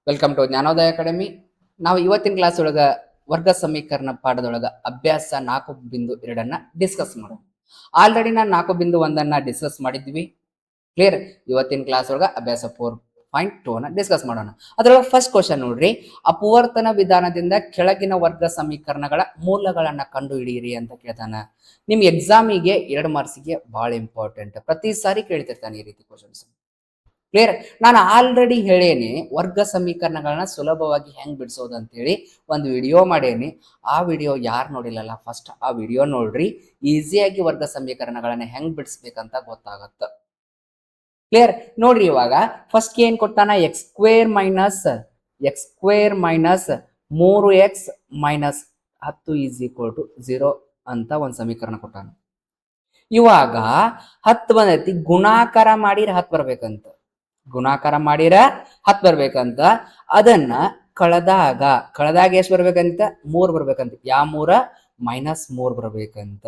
Welcome to Jnanodaya academy. ನಾವು ಇವತ್ತಿನ class ಒಳಗ ವರ್ಗ ಸಮೀಕರಣ ಪಾಠದೊಳಗ ಅಭ್ಯಾಸ 4.2 ಡಿಸ್ಕಸ್ ಮಾಡೋಣ. ಆಲ್ರೆಡಿ ನಾನು 4.1 ಡಿಸ್ಕಸ್ ಮಾಡಿದ್ವಿ. ಕ್ಲಿಯರ್? ಇವತ್ತಿನ ಕ್ಲಾಸ್ ಒಳಗ ಅಭ್ಯಾಸ 4.2 ಡಿಸ್ಕಸ್ ಮಾಡೋಣ. ಅದರೊಳಗೆ ಫಸ್ಟ್ ಕ್ವಶನ್ ನೋಡ್ರಿ, ಅಪವರ್ತನ ವಿಧಾನದಿಂದ ಕೆಳಗಿನ ವರ್ಗ ಸಮೀಕರಣಗಳ ಮೂಲಗಳನ್ನ ಕಂಡು ಹಿಡಿಯಿರಿ ಅಂತ ಕೇಳ್ತಾನ. ನಿಮ್ ಎಕ್ಸಾಮಿಗೆ 2 ಮಾರ್ಕ್ಸಿಗೆ ಬಹಳ ಇಂಪಾರ್ಟೆಂಟ್. ಪ್ರತಿ ಸಾರಿ ಕೇಳ್ತಿರ್ತಾನೆ ಈ ರೀತಿ ಕ್ವಶನ್ಸ್. ಕ್ಲಿಯರ್? ನಾನು ಆಲ್ರೆಡಿ ಹೇಳೇನಿ ವರ್ಗ ಸಮೀಕರಣಗಳನ್ನ ಸುಲಭವಾಗಿ ಹೆಂಗ್ ಬಿಡಿಸೋದು ಅಂತ ಹೇಳಿ ಒಂದು ವಿಡಿಯೋ ಮಾಡೇನಿ. ಆ ವಿಡಿಯೋ ಯಾರು ನೋಡಿಲ್ಲಲ್ಲ, ಫಸ್ಟ್ ಆ ವಿಡಿಯೋ ನೋಡ್ರಿ. ಈಸಿಯಾಗಿ ವರ್ಗ ಸಮೀಕರಣಗಳನ್ನ ಹೆಂಗ್ ಬಿಡಿಸ್ಬೇಕಂತ ಗೊತ್ತಾಗತ್ತ. ಕ್ಲಿಯರ್? ನೋಡ್ರಿ, ಇವಾಗ ಫಸ್ಟ್ ಏನ್ ಕೊಟ್ಟಾನ, x square minus 3x minus 10 is equal to 0 ಅಂತ ಒಂದು ಸಮೀಕರಣ ಕೊಟ್ಟಾನ. ಇವಾಗ 10 ಬಂದೈತಿ, ಗುಣಾಕಾರ ಮಾಡಿರ 10 ಬರ್ಬೇಕಂತ. ಗುಣಾಕಾರ ಮಾಡಿರ 10 ಬರ್ಬೇಕಂತ. ಅದನ್ನ ಕಳೆದಾಗ ಎಷ್ಟು ಬರ್ಬೇಕಂತ, 3 ಬರ್ಬೇಕಂತ. ಯಾವ 3? -3 ಬರ್ಬೇಕಂತ.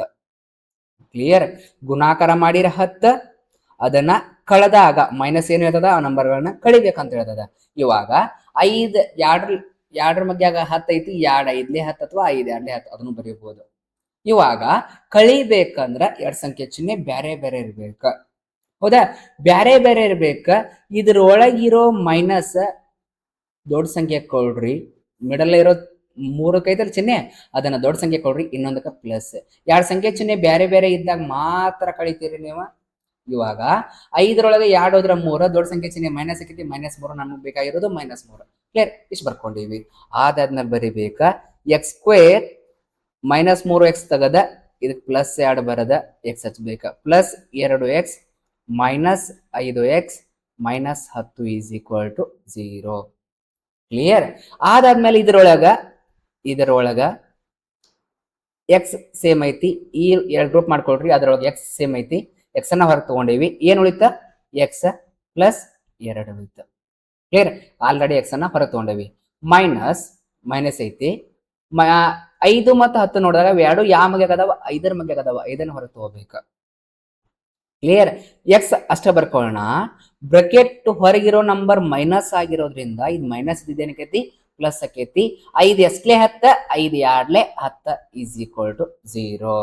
ಕ್ಲಿಯರ್? ಗುಣಾಕಾರ ಮಾಡಿರ 10, ಅದನ್ನ ಕಳೆದಾಗ ಮೈನಸ್ ಏನು ಹೇಳ್ತದ, ಆ ನಂಬರ್ಗಳನ್ನ ಕಳಿಬೇಕಂತ ಹೇಳ್ತದ. ಇವಾಗ 5 2 ಮಧ್ಯಾಗ 10 ಐತಿ, 2 5 10 ಅಥವಾ 5 2 10 ಅದನ್ನು ಬರೀಬಹುದು. ಇವಾಗ ಕಳಿಬೇಕಂದ್ರ 2 ಸಂಖ್ಯೆ ಚಿಹ್ನೆ ಬೇರೆ ಬೇರೆ ಇರ್ಬೇಕ. ಹೌದಾ? ಬ್ಯಾರೆ ಬೇರೆ ಇರ್ಬೇಕ. ಇದ್ರೊಳಗಿರೋ ಮೈನಸ್ ದೊಡ್ಡ ಸಂಖ್ಯೆ ಕೊಡ್ರಿ, ಮಿಡಲ್ ಇರೋ 3 ಐತಲ್ಲ ಚಿಹ್ನೆ, ಅದನ್ನ ದೊಡ್ಡ ಸಂಖ್ಯೆ ಕೊಡ್ರಿ, ಇನ್ನೊಂದಕ್ಕೆ ಪ್ಲಸ್. 2 ಸಂಖ್ಯೆ ಚಿಹ್ನೆ ಬೇರೆ ಬೇರೆ ಇದ್ದಾಗ ಮಾತ್ರ ಕಳಿತೀರಿ ನೀವು. ಇವಾಗ 5ರೊಳಗೆ 2 ಹೋದ್ರ 3, ದೊಡ್ಡ ಸಂಖ್ಯೆ ಚಿಹ್ನೆ ಮೈನಸ್ ಆಕೈತಿ, -3 ನಮಗೆ ಬೇಕಾಗಿರೋದು -3. ಕ್ಲಿಯರ್? ಇಷ್ಟು ಬರ್ಕೊಂಡಿವಿ. ಅದಾದ್ಮೇಲೆ ಬರಿಬೇಕ ಎಕ್ಸ್ ಸ್ಕ್ವೇರ್ -3x ತಗದ ಇದಕ್ಕೆ ಪ್ಲಸ್ 2 ಬರದ ಎಕ್ಸ್ ಹಚ್ಬೇಕ. Plus 2x minus 5x minus 10 is equal to 0. Clear? ಅದಾದ್ಮೇಲೆ ಇದರೊಳಗ ಎಕ್ಸ್ ಸೇಮ್ ಐತಿ, ಈ 2 ಗ್ರೂಪ್ ಮಾಡ್ಕೊಳ್ರಿ. ಅದರೊಳಗೆ ಎಕ್ಸ್ ಸೇಮ್ ಐತಿ, ಎಕ್ಸ್ ಅನ್ನ ಹೊರಗೆ ತಗೊಂಡೇವಿ. ಏನ್ ಉಳಿತ? ಎಕ್ಸ್ ಪ್ಲಸ್ 2 ಉಳಿತ. ಕ್ಲಿಯರ್? ಆಲ್ರೆಡಿ ಎಕ್ಸ್ ಅನ್ನ ಹೊರಗೆ ತಗೊಂಡೇವಿ. ಮೈನಸ್ ಐತಿ. 5 ಮತ್ತು 10 ನೋಡಿದಾಗ ಎರಡು ಯಾವ ಮಗ್ಯಾಗ ಅದಾವ? 5ರ ಮಗ್ಯಾಗ ಅದಾವ. 5ಅನ್ನ ಹೊರಗೆ ತಗೋಬೇಕ. ಕ್ಲಿಯರ್? ಎಕ್ಸ್ ಅಷ್ಟ ಬರ್ಕೊಳ್ಳೋಣ. ಬ್ರಕೆಟ್ ಹೊರಗಿರೋ ನಂಬರ್ ಮೈನಸ್ ಆಗಿರೋದ್ರಿಂದ ಇದು ಮೈನಸ್ ಇದೇನಕೈತಿ, ಪ್ಲಸ್ ಆಕೈತಿ. 5 ಎಸ್ಲೆ 10, 5 2 10 ಈಸ್ ಈಕ್ವಲ್ ಟು 0.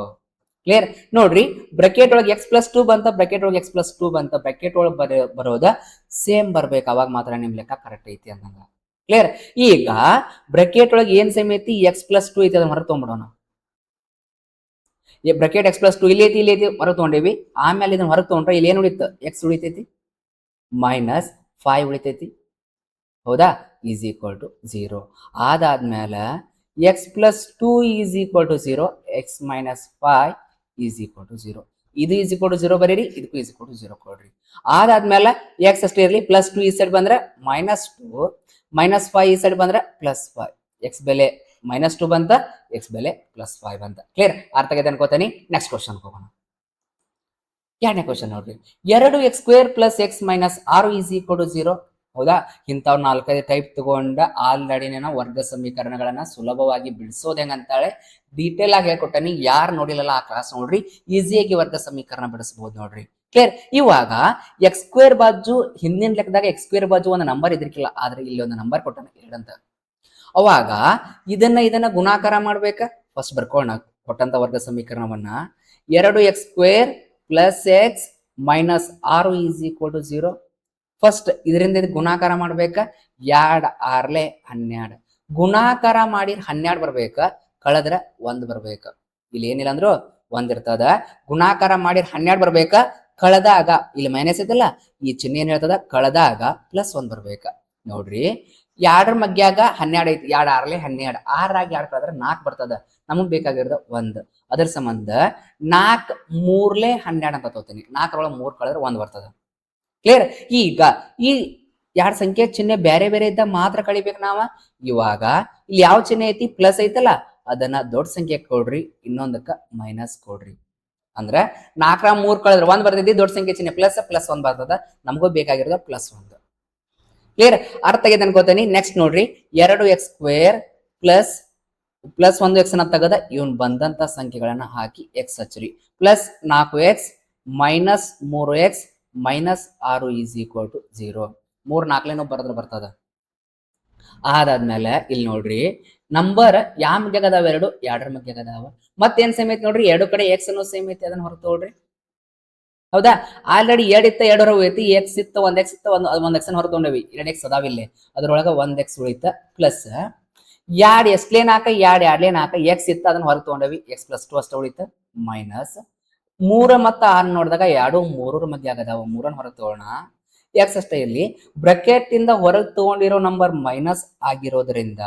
ಕ್ಲಿಯರ್? ನೋಡ್ರಿ, ಬ್ರಕೆಟ್ ಒಳಗೆ x+2 ಬಂತ, ಬ್ರಕೆಟ್ ಒಳಗೆ x+2 ಬಂತ. ಬ್ರಕೆಟ್ ಒಳಗೆ ಬರೋದ ಸೇಮ್ ಬರ್ಬೇಕು, ಅವಾಗ ಮಾತ್ರ ನಿಮ್ ಲೆಕ್ಕ ಕರೆಕ್ಟ್ ಐತಿ ಅಂದಂಗ. ಕ್ಲಿಯರ್? ಈಗ ಬ್ರಕೆಟ್ ಒಳಗೆ ಏನ್ ಸೇಮ್ ಐತಿ? x+2 ಐತಿ, ಅದನ್ನ ಹೊರಗೆ ತಗೊಂಡ್ಬಿಡೋಣ. ಬ್ರಕೆಟ್ x+2 ಇಲ್ಲಿ ಐತಿ ಹೊರಗೆ ತಗೊಂಡೇವಿ. ಆಮೇಲೆ ಇದನ್ನ ಹೊರಗೆ ತಗೊಂಡ್ರೆ ಇಲ್ಲಿ ಏನ್ ಉಳಿತ? ಎಕ್ಸ್ ಉಳಿತೈತಿ, -5 ಉಳಿತೈತಿ. ಹೌದಾ? Is equal to 0. ಅದಾದ್ಮೇಲೆ x+2 is equal to 0, x -5 is equal to 0. ಇದು ಈಸ್ ಈಕ್ವಲ್ ಟು 0 ಬರೀರಿ, ಇದಕ್ಕೂ ಈಸ್ ಈಕ್ವಲ್ ಟು 0 ಕೊಡ್ರಿ. ಅದಾದ್ಮೇಲೆ ಎಕ್ಸ್ ಅಷ್ಟೇ ಇರಲಿ, +2 ಈ ಸೈಡ್ ಬಂದ್ರೆ -2, -5 ಈ ಸೈಡ್ ಬಂದ್ರೆ +5. ಎಕ್ಸ್ ಬೆಲೆ -2 ಬಂತ, ಎಕ್ಸ್ ಬೆಲೆ +5 ಬಂತ. ಕ್ಲಿಯರ್? ಅರ್ಥ ಆಗೈತೆ ಅನ್ಕೋತೀನಿ. ನೆಕ್ಸ್ಟ್ ಕ್ವಶನ್ ಹೋಗೋಣ. 2ನೇ ಕ್ವಶನ್ ನೋಡ್ರಿ, 2x² + x - 6 is equal to 0. ಹೌದಾ? ಇಂಥವ್ 4-5 ಟೈಪ್ ತಗೊಂಡ ಆಲ್ರೆಡಿ ನಾನು ವರ್ಗ ಸಮೀಕರಣಗಳನ್ನ ಸುಲಭವಾಗಿ ಬಿಡಿಸೋದು ಹೆಂಗಂತಾಳೆ ಡೀಟೇಲ್ ಆಗಿ ಹೇಳ್ಕೊಟ್ಟನಿ. ಯಾರು ನೋಡಿಲ್ಲಲ್ಲ ಆ ಕ್ಲಾಸ್ ನೋಡ್ರಿ, ಈಸಿಯಾಗಿ ವರ್ಗ ಸಮೀಕರಣ ಬಿಡಿಸಬಹುದು ನೋಡ್ರಿ. ಕ್ಲಿಯರ್? ಇವಾಗ x² ಬಾಜು ಹಿಂದಿನ ಲೆಕ್ಕದಾಗ x² ಬಾಜು ಒಂದು ನಂಬರ್ ಇದ್ರಿಕಿಲ್ಲ, ಆದ್ರೆ ಇಲ್ಲಿ ಒಂದು ನಂಬರ್ ಕೊಟ್ಟಾನ 2 ಅಂತ. ಅವಾಗ ಇದನ್ನ ಗುಣಾಕಾರ ಮಾಡ್ಬೇಕ. ಫಸ್ಟ್ ಬರ್ಕೊಳ್ಳೋಣ ಕೊಟ್ಟಂತ ವರ್ಗ ಸಮೀಕರಣವನ್ನ. 2x² + x - 6 is equal to 0. First ಇದರಿಂದ ಗುಣಾಕಾರ ಮಾಡ್ಬೇಕ. 2 6 12. ಗುಣಾಕಾರ ಮಾಡಿ 12 ಬರ್ಬೇಕ, ಕಳೆದ್ರ 1 ಬರ್ಬೇಕ. ಇಲ್ಲಿ ಏನಿಲ್ಲ ಅಂದ್ರು 1 ಇರ್ತದ. ಗುಣಾಕಾರ ಮಾಡಿ 12 ಬರ್ಬೇಕ, ಕಳೆದಾಗ ಇಲ್ಲಿ ಮೈನಸ್ ಐತಲ್ಲ, ಈ ಚಿಹ್ನೆ ಏನ್ ಹೇಳ್ತದ? ಕಳೆದಾಗ +1 ಬರ್ಬೇಕ. ನೋಡ್ರಿ, 2ರ ಮಗ್ಯಾಗ 12 ಐತಿ, 2 6 12. 6 ಆಗಿ 2 ಕಳೆದ್ರೆ 4 ಬರ್ತದ. ನಮಗ್ ಬೇಕಾಗಿರೋದು 1. ಅದರ ಸಂಬಂಧ 4 3 12 ಅಂತ ತಗೋತೀನಿ. 4ರೊಳಗೆ 3 ಕಳೆದ್ರೆ 1 ಬರ್ತದ. ಕ್ಲಿಯರ್? ಈಗ ಈ 2 ಸಂಖ್ಯೆ ಚಿಹ್ನೆ ಬೇರೆ ಬೇರೆ ಇದ್ದ ಮಾತ್ರ ಕಳಿಬೇಕು ನಾವ. ಇವಾಗ ಇಲ್ಲಿ ಯಾವ ಚಿಹ್ನೆ ಐತಿ? ಪ್ಲಸ್ ಐತಲ್ಲ, ಅದನ್ನ ದೊಡ್ಡ ಸಂಖ್ಯೆ ಕೊಡ್ರಿ, ಇನ್ನೊಂದಕ್ಕ ಮೈನಸ್ ಕೊಡ್ರಿ. ಅಂದ್ರೆ 4ರ 3 ಕಳೆದ್ರೆ 1 ಬರ್ತೈತಿ, ದೊಡ್ಡ ಸಂಖ್ಯೆ ಚಿಹ್ನೆ +1 ಬರ್ತದ. ನಮಗೂ ಬೇಕಾಗಿರೋದು +1. ಕ್ಲಿಯರ್? ಅರ್ಥ ಆಗೈತೆ ಅನ್ಕೋತೀನಿ. ನೆಕ್ಸ್ಟ್ ನೋಡ್ರಿ, 2x² + 1x ಅನ್ನ ತಗದ ಇವನ್ ಬಂದಂತ ಸಂಖ್ಯೆಗಳನ್ನ ಹಾಕಿ ಎಕ್ಸ್ ಹಚ್ಚ್ರಿ. +4x -3x -6 is equal to 0. 3 4 ಬರೆದ್ರೆ ಬರ್ತದ. ಅದಾದ್ಮೇಲೆ ಇಲ್ಲಿ ನೋಡ್ರಿ ನಂಬರ್ ಯಾ ಮಗ್ಯಾಗ ಅದಾವ ಎರಡು ಎರಡರ ಮಗ್ಯಾಗ ಅದಾವ ಮತ್ತೇನ್ ಸೇಮ್ ಐತಿ ನೋಡ್ರಿ ಎರಡು ಕಡೆ ಎಕ್ಸ್ ಅನ್ನೋ ಸೇಮ್ ಐತಿ ಅದನ್ನ ಹೊರತು ನೋಡ್ರಿ ಹೌದಾ ಆಲ್ರೆಡಿ ಎರಡ್ ಇತ್ತ ಎರಡು ಐತಿ ಎಕ್ಸ್ ಇತ್ತ ಒಂದ್ ಎಕ್ಸ್ ಇತ್ತ ಒಂದ್ ಎಕ್ಸ್ ಹೊರ ತಗೊಂಡವಿ ಎರಡ್ ಎಕ್ಸ್ ಅದಾವಿಲ್ಲಿ ಅದ್ರೊಳಗ ಒಂದ್ ಎಕ್ಸ್ ಉಳಿತ ಪ್ಲಸ್ ಎರಡ್ ಎಕ್ಸ್ಲೇನ್ ಹಾಕ ಎರಡ್ಲೇನ್ ಹಾಕ ಎಕ್ಸ್ ಇತ್ತ ಅದನ್ನ ಹೊರ ತಗೊಂಡವಿ ಎಕ್ಸ್ ಪ್ಲಸ್ ಟು ಅಷ್ಟ ಉಳಿತ ಮೈನಸ್ ಮೂರ ಮತ್ತ ಆರ್ ನೋಡಿದಾಗ ಎರಡು ಮೂರರ ಮಧ್ಯ ಆಗದಾವ ಮೂರನ್ನ ಹೊರಗೆ ತಗೋಣ ಎಕ್ಸ್ ಅಷ್ಟೇ ಇಲ್ಲಿ ಬ್ರಕೆಟ್ ಇಂದ ಹೊರಗೆ ತಗೊಂಡಿರೋ ನಂಬರ್ ಮೈನಸ್ ಆಗಿರೋದ್ರಿಂದ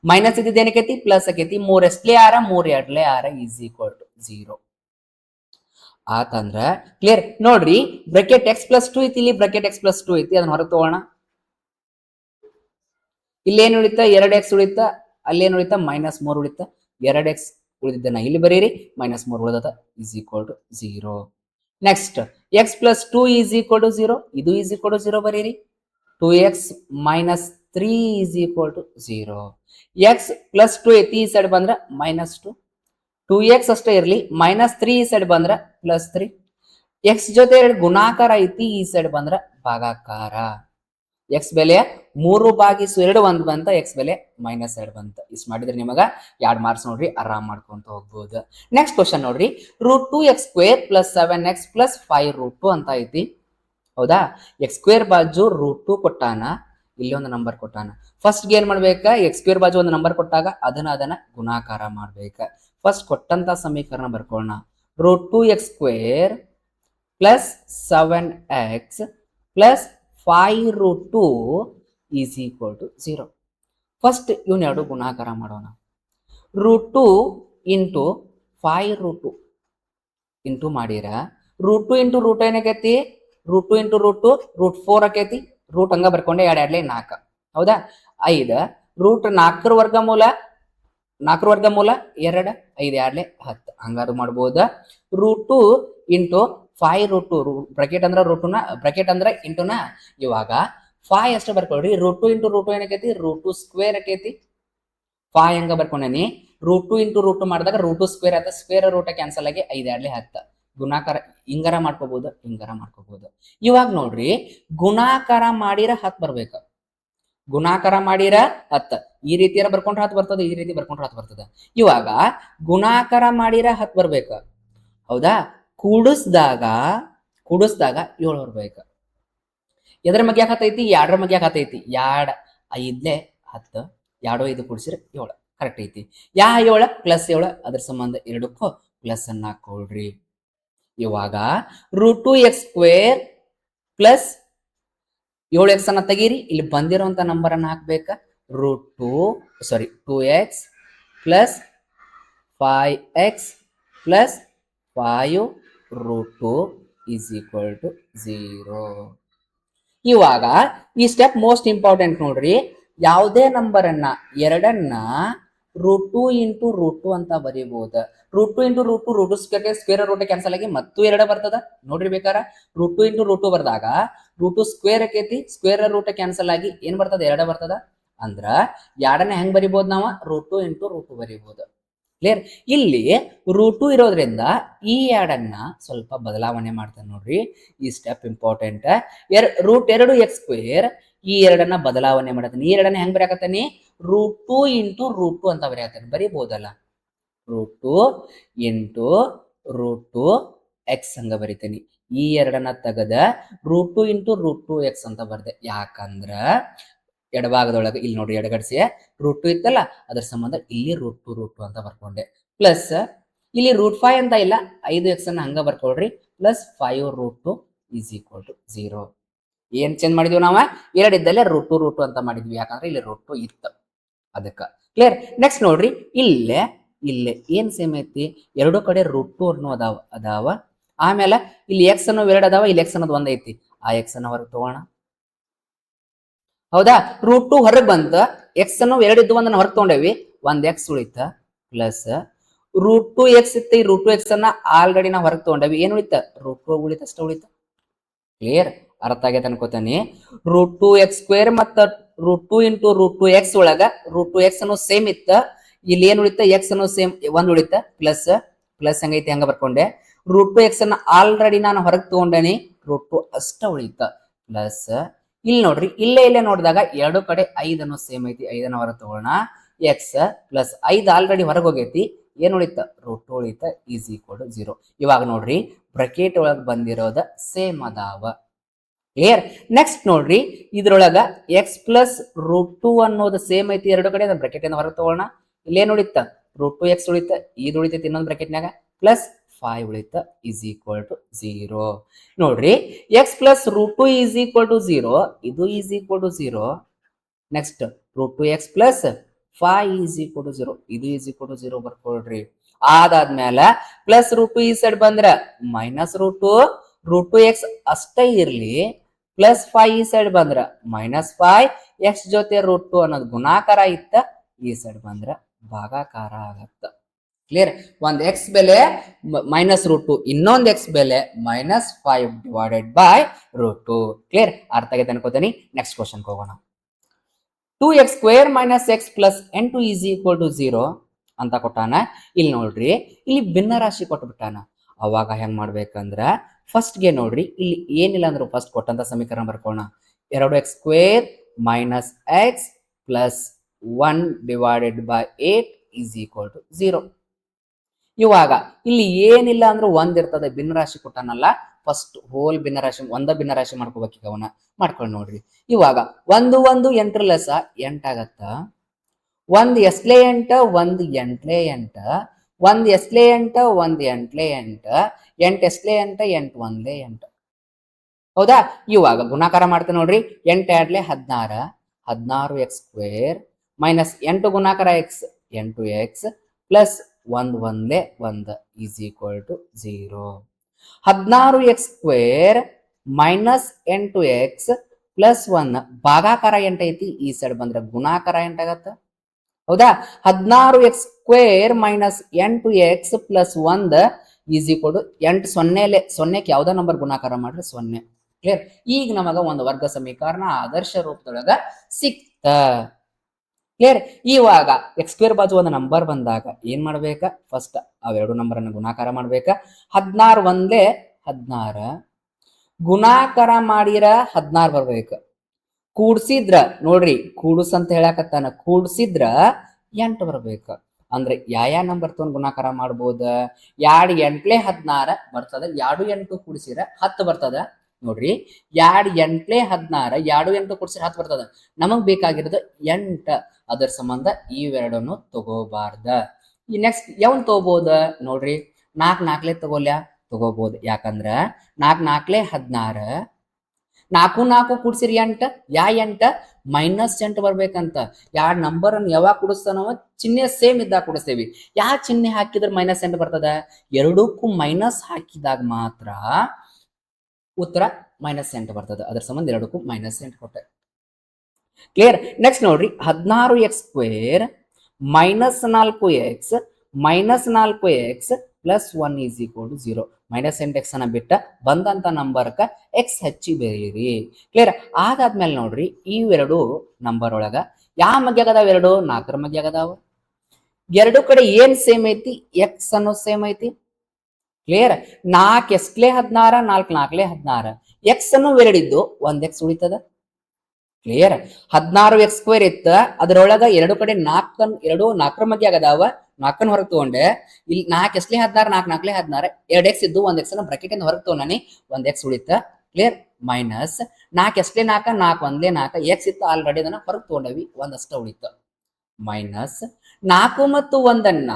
ಮೈನಸ್ ಇದ್ದಿದ್ದು ಏನಕ್ಕೈತಿ ಪ್ಲಸ್ ಆಕೈತಿ ಮೂರ್ ಎಸ್ಟ್ಲೆ ಆರ ಮೂರ್ ಎರಡ್ಲೆ ಆರ ಈಸ್ ಈಕ್ವಲ್ ಟು 0 ಆತಂದ್ರ ಕ್ಲಿಯರ್ ನೋಡ್ರಿ ಬ್ರಕೆಟ್ ಎಕ್ಸ್ ಪ್ಲಸ್ ಟು ಐತಿ ಇಲ್ಲಿ ಬ್ರಕೆಟ್ ಎಕ್ಸ್ ಪ್ಲಸ್ ಟು ಐತಿ ಅದನ್ನ ಹೊರಗೆ ತಗೋಣ ಇಲ್ಲೇನು ಉಳಿತ ಎರಡ್ ಎಕ್ಸ್ ಉಳಿತ ಅಲ್ಲೇನು ಉಳಿತ ಮೈನಸ್ ಮೂರ್ ಉಳಿತ ಎರಡ್ ಎಕ್ಸ್ ಉಳಿದಿದ್ದನ್ನ ಇಲ್ಲಿ ಬರೀರಿ ಮೈನಸ್ ಮೂರ್ ಉಳಿದದ is equal to 0 next X plus two is equal to 0 ಇದು ಈಸ್ ಈಕ್ವಲ್ ಟು 0 ಬರೀರಿ 2x minus 3 is equal to 0 X plus two ಐತಿ ಈ ಸೈಡ್ ಬಂದ್ರ ಮೈನಸ್ 2 2x ಅಷ್ಟೇ ಇರ್ಲಿ ಮೈನಸ್ 3 ಈ ಸೈಡ್ ಬಂದ್ರ ಪ್ಲಸ್ 3 ಎಕ್ಸ್ ಜೊತೆ ಎರಡು ಗುಣಾಕಾರ ಐತಿ ಈ ಸೈಡ್ ಬಂದ್ರ ಭಾಗಾಕಾರ ಎಕ್ಸ್ ಬೆಲೆ 3/2 ಒಂದ್ ಬಂತ ಎಕ್ಸ್ ಬೆಲೆ ಮೈನಸ್ 2 ಬಂತ ಇಷ್ಟು ಮಾಡಿದ್ರೆ ನಿಮಗ 2 ಮಾರ್ಕ್ಸ್ ನೋಡ್ರಿ ಆರಾಮ್ ಮಾಡ್ಕೊಂತ ಹೋಗ್ಬೋದು ನೆಕ್ಸ್ಟ್ ಕ್ವಶನ್ ನೋಡ್ರಿ √2x² + 7x + 5√2 ಅಂತ ಐತಿ ಹೌದಾ x² ಬಾಜು √2 ಕೊಟ್ಟಾನ ಇಲ್ಲಿ ಒಂದು ನಂಬರ್ ಕೊಟ್ಟಾನ ಫಸ್ಟ್ ಏನ್ ಮಾಡ್ಬೇಕ x² ಬಾಜು ಒಂದು ನಂಬರ್ ಕೊಟ್ಟಾಗ ಅದನ್ನ ಗುಣಾಕಾರ ಮಾಡ್ಬೇಕ ಫಸ್ಟ್ ಕೊಟ್ಟಂತ ಸಮೀಕರಣ ಬರ್ಕೊಳ್ಳೋಣ √2x² + 7x + 5√2 is equal to 0 first ಇವನ್ ಎರಡು ಗುಣಾಕಾರ ಮಾಡೋಣ √2 ಇಂಟು 5√2 ಇಂಟು ಮಾಡಿರ √2 ಇಂಟು √2 ಏನಾಗೈತಿ √2 ಇಂಟು √2 √4 ಆಕೈತಿ ರೂಟ್ ಹಂಗ ಬರ್ಕೊಂಡೆ ಎರಡ್ಲೆ 4 ಹೌದಾ 5 √4 ವರ್ಗಮೂಲ 4 ವರ್ಗಮೂಲ 2 5 ಎರಡ್ಲೆ 10 ಹಂಗಾರು ಮಾಡ್ಬೋದ √2 ಇಂಟು 5√2 ಬ್ರಾಕೆಟ್ ಅಂದ್ರ √2 ನ ಬ್ರಾಕೆಟ್ ಅಂದ್ರ ಇಂಟು ನ ಇವಾಗ 5 ಅಷ್ಟ ಬರ್ಕೊಳ್ರಿ √2 ಇಂಟು √2 ಏನಕೈತಿ √2² ಆಕೈತಿ 5 ಹಂಗ ಬರ್ಕೊಂಡೇನಿ √2 ಇಂಟು √2 ಮಾಡಿದಾಗ √2² ಆತ ಸ್ಕ್ವೇರ್ ರೂಟ್ ಕ್ಯಾನ್ಸಲ್ ಆಗಿ 5 ಎರಡ್ಲೆ 10 ಗುಣಾಕಾರ ಹಿಂಗಾರ ಮಾಡ್ಕೋಬಹುದು ಹಿಂಗಾರ ಮಾಡ್ಕೋಬಹುದು ಇವಾಗ ನೋಡ್ರಿ ಗುಣಾಕಾರ ಮಾಡಿರ 10 ಬರ್ಬೇಕ ಗುಣಾಕಾರ ಮಾಡಿರ 10 ಈ ರೀತಿಯಾರ ಬರ್ಕೊಂಡ್ರೆ 10 ಬರ್ತದ ಈ ರೀತಿ ಬರ್ಕೊಂಡ್ರೆ 10 ಬರ್ತದ ಇವಾಗ ಗುಣಾಕಾರ ಮಾಡಿರ 10 ಬರ್ಬೇಕ ಹೌದಾ ಕೂಡಿಸ್ದಾಗ 7 ಬರ್ಬೇಕ ಎದ್ರ ಮಗ್ಯ ಹತ್ತೈತಿ 2ರ ಮಗ್ಯ ಹತ್ತೈತಿ 2 5ಲೆ 10 2 5 ಕೂಡಿಸಿರ 7 ಕರೆಕ್ಟ್ ಐತಿ 7 ಪ್ಲಸ್ 7 ಅದ್ರ ಸಂಬಂಧ ಎರಡಕ್ಕೂ ಪ್ಲಸ್ ಅನ್ನ ಹಾಕೊಳ್ರಿ ಇವಾಗ √2x² ಪ್ಲಸ್ 7x ಅನ್ನ ತೆಗೀರಿ ಇಲ್ಲಿ ಬಂದಿರುವಂತ ನಂಬರ್ ಅನ್ನ ಹಾಕ್ಬೇಕ √2x plus 5x plus 5√2 is equal to 0 ಇವಾಗ ಈ ಸ್ಟೆಪ್ ಮೋಸ್ಟ್ ಇಂಪಾರ್ಟೆಂಟ್ ನೋಡ್ರಿ ಯಾವುದೇ ನಂಬರ್ ಅನ್ನ ಎರಡನ್ನ √2 ಇಂಟು √2 ಅಂತ ಬರೀಬಹುದು √2 ಇಂಟು √2 ಸ್ಕ್ವೇರ್ ರೂಟ್ ಕ್ಯಾನ್ಸಲ್ ಆಗಿ ಮತ್ತು 2 ಬರ್ತದ ನೋಡ್ರಿ ಬೇಕಾರ √2 ಇಂಟು √2 ಬರ್ದಾಗ √2² ಆಕೈತಿ ಸ್ಕ್ವೇರ್ ರೂಟ್ ಕ್ಯಾನ್ಸಲ್ ಆಗಿ ಏನ್ ಬರ್ತದ 2 ಬರ್ತದ ಅಂದ್ರ 2ನ್ನ ಹೆಂಗ್ ಬರಿಬಹುದು ನಾವು √2 ಇಂಟು √2 ಬರೀಬಹುದು ಕ್ಲಿಯರ್ ಇಲ್ಲಿ √2 ಇರೋದ್ರಿಂದ ಈ 2ನ್ನ ಸ್ವಲ್ಪ ಬದಲಾವಣೆ ಮಾಡ್ತಾನೆ ನೋಡ್ರಿ ಈ ಸ್ಟೆಪ್ ಇಂಪಾರ್ಟೆಂಟ್ √2x² ಈ 2ನ್ನ ಬದಲಾವಣೆ ಮಾಡತಾನೆ ಈ 2ನ್ನ ಹೆಂಗ್ ಬರೆಯಕತ್ತಾನೆ √2 ಇಂಟು √2 ಅಂತ ಬರೆಯಕತ್ತಾನೆ ಬರೀಬಹುದಲ್ಲ √2 ಇಂಟು √2x ಹಂಗ ಬರಿತೇನೆ ಈ 2ನ್ನ ತೆಗೆದ √2 ಇಂಟು √2x ಅಂತ ಬರ್ದೆ ಯಾಕಂದ್ರ ಎಡಭಾಗದೊಳಗೆ ಇಲ್ಲಿ ನೋಡ್ರಿ ಎಡಗಡಿಸಿ √2 ಇತ್ತಲ್ಲ ಅದ್ರ ಸಂಬಂಧ ಇಲ್ಲಿ √2 ಅಂತ ಬರ್ಕೊಂಡೆ ಪ್ಲಸ್ ಇಲ್ಲಿ √5 ಅಂತ ಇಲ್ಲ 5x ಅನ್ನ ಹಂಗ ಬರ್ಕೊಳ್ರಿ ಪ್ಲಸ್ 5√2 ಈಸ್ ಈಕ್ವಲ್ ಟು 0 ಏನ್ ಚೇಂಜ್ ಮಾಡಿದ್ವಿ ನಾವ 2 ಇದ್ದಲ್ಲೇ √2 ಅಂತ ಮಾಡಿದ್ವಿ ಯಾಕಂದ್ರೆ ಇಲ್ಲಿ √2 ಇತ್ತು ಅದಕ್ಕ ಕ್ಲಿಯರ್ ನೆಕ್ಸ್ಟ್ ನೋಡ್ರಿ ಇಲ್ಲೇ ಏನ್ ಸೇಮ್ ಐತಿ ಎರಡು ಕಡೆ √2 ಅನ್ನೋ ಅದಾವ ಆಮೇಲೆ ಇಲ್ಲಿ x ಅನ್ನೋ 2 ಅದಾವ ಇಲ್ಲಿ x ಅನ್ನೋದು 1 ಐತಿ ಆ x ಅನ್ನ ಹೊರಗೆ ತಗೋಣ ಹೌದಾ √2 ಹೊರಗೆ ಬಂತ x ಅನ್ನು 2 ಇದ್ದು ಒಂದನ್ನ ಹೊರಗೆ ತಗೊಂಡೇವಿ 1x ಉಳಿತ ಪ್ಲಸ್ √2x ಇತ್ತು ಈ √2x ಅನ್ನ ಆಲ್ರೆಡಿ ನಾವು ಹೊರಗೆ ತಗೊಂಡೇವಿ ಏನ್ ಉಳಿತ √2 ಉಳಿತ ಅಷ್ಟ ಉಳಿತ ಕ್ಲಿಯರ್ ಅರ್ಥ ಆಗೈತೆ ಅನ್ಕೋತಾನೆ √2x² ಮತ್ತ √2 ಇಂಟು √2x ಒಳಗ √2x ಅನ್ನು ಸೇಮ್ ಇತ್ತ ಇಲ್ಲಿ ಏನ್ ಉಳಿತ x ಅನ್ನು ಸೇಮ್ 1 ಉಳಿತ ಪ್ಲಸ್ ಹಂಗೈತಿ ಹಂಗ ಬರ್ಕೊಂಡೆ √2x ಅನ್ನ ಆಲ್ರೆಡಿ ನಾನು ಹೊರಗೆ ತಗೊಂಡೇನಿ √2 ಅಷ್ಟ ಉಳಿತ ಪ್ಲಸ್ ಇಲ್ಲಿ ನೋಡ್ರಿ ಇಲ್ಲೇ ನೋಡಿದಾಗ ಎರಡು ಕಡೆ 5 ಅನ್ನೋ ಸೇಮ್ ಐತಿ, 5 ಹೊರ ತಗೋಣ. ಎಕ್ಸ್ ಪ್ಲಸ್ 5 ಆಲ್ರೆಡಿ ಹೊರಗೆ ಹೋಗೈತಿ, ಏನ್ ಉಳಿತ ರೂಟ್ ಉಳಿತ ಈಸ್ ಈಕ್ವಲ್ ಟು 0. ಇವಾಗ ನೋಡ್ರಿ ಬ್ರಕೆಟ್ ಒಳಗೆ ಬಂದಿರೋದ ಸೇಮ್ ಅದಾವ. ಕ್ಲಿಯರ್. ನೆಕ್ಸ್ಟ್ ನೋಡ್ರಿ ಇದ್ರೊಳಗ ಎಕ್ಸ್ ಪ್ಲಸ್ ರೂಟ್ 2 ಅನ್ನೋದು ಸೇಮ್ ಐತಿ ಎರಡು ಕಡೆ, ಬ್ರಕೆಟ್ ಇಂದ ಹೊರಗೆ ತಗೋಣ. ಇಲ್ಲೇನ್ ಉಳಿತ ರೂಟ್ 2 ಎಕ್ಸ್ ಉಳಿತ, ಇದು ಉಳಿತೈತಿ ಇನ್ನೊಂದು ಬ್ರಕೆಟ್ನಾಗ, ಪ್ಲಸ್ 5 ಉಳಿತ ಈಸ್ ಈಕ್ವಲ್ ಟು 0. ನೋಡ್ರಿ x plus root 2 is equal to 0, ಇದು is equal to 0. Next root 2 x plus 5 is equal to 0, ಇದು ಈಸ್ ಈಕ್ವಲ್ ಟು 0 ಬರ್ಕೊಳ್ರಿ. ಅದಾದ್ಮೇಲೆ ಪ್ಲಸ್ ರೂಟ್ 2 ಈ ಸೈಡ್ ಬಂದ್ರ ಮೈನಸ್ ರೂಟ್ 2 ಎಕ್ಸ್ ಅಷ್ಟೇ ಇರ್ಲಿ, ಪ್ಲಸ್ 5 ಈ ಸೈಡ್ ಬಂದ್ರ ಮೈನಸ್ 5 ಎಕ್ಸ್ ಜೊತೆ ರೂಟ್ 2 ಅನ್ನೋದು ಗುಣಾಕಾರ ಇತ್ತ, ಈ ಸೈಡ್ ಬಂದ್ರ ಭಾಗಾಕಾರ ಆಗತ್ತ. ಕ್ಲಿಯರ್. ಒಂದ್ ಎಕ್ಸ್ ಬೆಲೆ ಮೈನಸ್ ರೂಟ್ 2, ಇನ್ನೊಂದು ಎಕ್ಸ್ ಬೆಲೆ minus 5 divided by root 2. Clear. ಅರ್ಥ ಆಗೈತೆ ಅನ್ಕೋತೀನಿ. ನೆಕ್ಸ್ಟ್ ಕ್ವಶನ್ ಹೋಗೋಣ. 2x square minus x plus n2 is equal to 0 ಅಂತ ಕೊಟ್ಟಾನ. ಇಲ್ಲಿ ನೋಡ್ರಿ ಇಲ್ಲಿ ಭಿನ್ನ ರಾಶಿ ಕೊಟ್ಬಿಟ್ಟಾನ. ಅವಾಗ ಹೆಂಗ್ ಮಾಡ್ಬೇಕಂದ್ರ ಫಸ್ಟ್ಗೆ ನೋಡ್ರಿ ಇಲ್ಲಿ ಏನಿಲ್ಲ ಅಂದ್ರು ಫಸ್ಟ್ ಕೊಟ್ಟಂತ ಸಮೀಕರಣ ಬರ್ಕೋಣ. 2x square minus x plus 1 divided by 8 is equal to 0. ಇವಾಗ ಇಲ್ಲಿ ಏನಿಲ್ಲ ಅಂದ್ರೆ ಒಂದ್ ಇರ್ತದೆ, ಭಿನ್ನ ರಾಶಿ ಕೊಟ್ಟಾನಲ್ಲ, ಫಸ್ಟ್ ಹೋಲ್ ಭಿನ್ನ ರಾಶಿ ಭಿನ್ನ ರಾಶಿ ಮಾಡ್ಕೋಬೇಕೀಗ ಅವನ್ನ ಮಾಡ್ಕೊಂಡು ನೋಡ್ರಿ. ಇವಾಗ 1 1 8 ಲೆಸ 8 ಆಗತ್ತ, 1 ಎಸ್ಲೆ 8 1 ಎಂಟ್ಲೆ 8, 1 ಎಸ್ಲೆ 8 1 ಎಂಟ್ಲೆ 8, 8 ಎಸ್ಲೆ 8 8 1ಲೆ 8. ಹೌದಾ? ಇವಾಗ ಗುಣಾಕಾರ ಮಾಡ್ತೇನೆ ನೋಡ್ರಿ. 8 8ಲೆ 16, 16 ಎಕ್ಸ್ ಸ್ಕ್ವೇರ್ ಮೈನಸ್ 8 ಗುಣಾಕಾರ ಎಕ್ಸ್ 8 ಎಕ್ಸ್ ಪ್ಲಸ್ 1 1ಲೆ 1 is equal to 0. 16 x square minus 8 x plus 1 ಭಾಗಾಕಾರ 8 ಐತಿ, ಈ ಸೈಡ್ ಬಂದ್ರೆ ಗುಣಾಕಾರ 8 ಆಗತ್ತ. ಹೌದಾ? 16 x square minus 8 x plus 1 is equal to 8 0ಕ್ಕೆ ಯಾವ್ದೋ ನಂಬರ್ ಗುಣಾಕಾರ ಮಾಡ್ರಿ 0. ಕ್ಲಿಯರ್. ಈಗ ನಮಗ ಒಂದು ವರ್ಗ ಸಮೀಕರಣ ಆದರ್ಶ ರೂಪದೊಳಗ ಸಿಕ್ತ. ಕ್ಲಿಯರ್. ಇವಾಗ ಎಕ್ಸ್ ಸ್ಕ್ವೇರ್ ಬಾಜು ಒಂದು ನಂಬರ್ ಬಂದಾಗ ಏನ್ ಮಾಡ್ಬೇಕ, ಫಸ್ಟ್ ಅವೆರಡು ನಂಬರ್ ಅನ್ನು ಗುಣಾಕಾರ ಮಾಡ್ಬೇಕ. 16 1ಲೆ 16 ಗುಣಾಕಾರ ಮಾಡಿರ 16 ಬರ್ಬೇಕ. ಕೂಡ್ಸಿದ್ರ ನೋಡ್ರಿ ಕೂಡ್ಸ್ ಅಂತ ಹೇಳಕತ್ತಾನ, ಕೂಡ್ಸಿದ್ರ 8 ಬರ್ಬೇಕ. ಅಂದ್ರೆ ಯಾವ ನಂಬರ್ ತಗೊಂಡ್ ಗುಣಾಕಾರ ಮಾಡ್ಬೋದ? 2 8ಲೆ 16 ಬರ್ತದ, 2 8 ಕೂಡಿಸಿರ 10 ಬರ್ತದ. ನೋಡ್ರಿ 2 8ಲೆ 16, 2 8 ಕೂಡಿಸಿರ 10 ಬರ್ತದ. ನಮಗ್ ಬೇಕಾಗಿರೋದು 8, ಅದರ ಸಂಬಂಧ ಇವೆರಡನ್ನು ತಗೋಬಾರ್ದ. ಈ ನೆಕ್ಸ್ಟ್ ಯಾವನ್ ತಗೋಬಹುದ ನೋಡ್ರಿ, 4 4ಲೆ ತಗೋಬಹುದು. ಯಾಕಂದ್ರ 4 4ಲೆ 16, 4 4 ಕೂಡ್ಸಿರಿ 8, 8 ಮೈನಸ್ 8 ಬರ್ಬೇಕಂತ. ಎರಡು ನಂಬರ್ ಅನ್ನು ಯಾವಾಗ ಕೂಡಿಸ್ತಾನವ ಚಿಹ್ನೆ ಸೇಮ್ ಇದ್ದಾಗ ಕೂಡಿಸ್ತೇವಿ. ಯಾವ ಚಿಹ್ನೆ ಹಾಕಿದ್ರೆ ಮೈನಸ್ 8 ಬರ್ತದ? ಎರಡಕ್ಕೂ ಮೈನಸ್ ಹಾಕಿದಾಗ ಮಾತ್ರ ಉತ್ತರ ಮೈನಸ್ 8 ಬರ್ತದೆ. ಅದರ ಸಂಬಂಧ ಎರಡಕ್ಕೂ ಮೈನಸ್ 8 ಕೊಟ್ಟೆ. ಕ್ಲಿಯರ್. ನೆಕ್ಸ್ಟ್ ನೋಡ್ರಿ 16 x square minus 4 x minus 4 x plus 1 is equal to 0. Minus 8 x ಅನ್ನ ಬಿಟ್ಟ ಬಂದಂತ ನಂಬರ್ಕ ಎಕ್ಸ್ ಹಚ್ಚಿ ಬೇರಿರಿ. ಕ್ಲಿಯರ್. ಅದಾದ್ಮೇಲೆ ನೋಡ್ರಿ ಇವೆರಡು ನಂಬರ್ ಒಳಗ ಯಾವ ಮಗ್ಯಾಗದಾವ? ಎರಡು 4ರ ಮಗ್ಯಾಗದಾವ. ಎರಡು ಕಡೆ ಏನ್ ಸೇಮ್ ಐತಿ? ಎಕ್ಸ್ ಅನ್ನೋ ಸೇಮ್ ಐತಿ. ಕ್ಲಿಯರ್. 4 ಎಸ್ಲೆ 16, 4 4ಲೆ 16, ಎಕ್ಸ್ ಅನ್ನು ಎರಡಿದ್ದು 1 ಎಕ್ಸ್ ಉಳಿತದ. ಕ್ಲಿಯರ್. 16 ಎಕ್ಸ್ ಸ್ಕ್ವೇರ್ ಇತ್ತ, ಅದರೊಳಗ ಎರಡು ಕಡೆ 4ರ ಮಧ್ಯೆ ಆಗದಾವ, 4 ಹೊರಗೆ ತಗೊಂಡೆ. ಇಲ್ಲಿ 4 ಎಸ್ಲೆ 16, 4 4ಲೆ 16, 2 ಎಕ್ಸ್ ಇದ್ದು 1 ಎಕ್ಸ್ ಅನ್ನ ಬ್ರಾಕೆಟ್ ಇಂದ ಹೊರಗೆ ತಗೊಂಡಾನಿ, 1 ಎಕ್ಸ್ ಉಳಿತ. ಕ್ಲಿಯರ್. ಮೈನಸ್ 4 ಎಸ್ಲೆ 4, 4 1ಲೆ 4, ಎಕ್ಸ್ ಇತ್ತು ಆಲ್ರೆಡಿ ಅದನ್ನ ಹೊರಗೆ ತಗೊಂಡವಿ, 1 ಅಷ್ಟ ಉಳಿತ. ಮೈನಸ್ 4 ಮತ್ತು 1ಅನ್ನ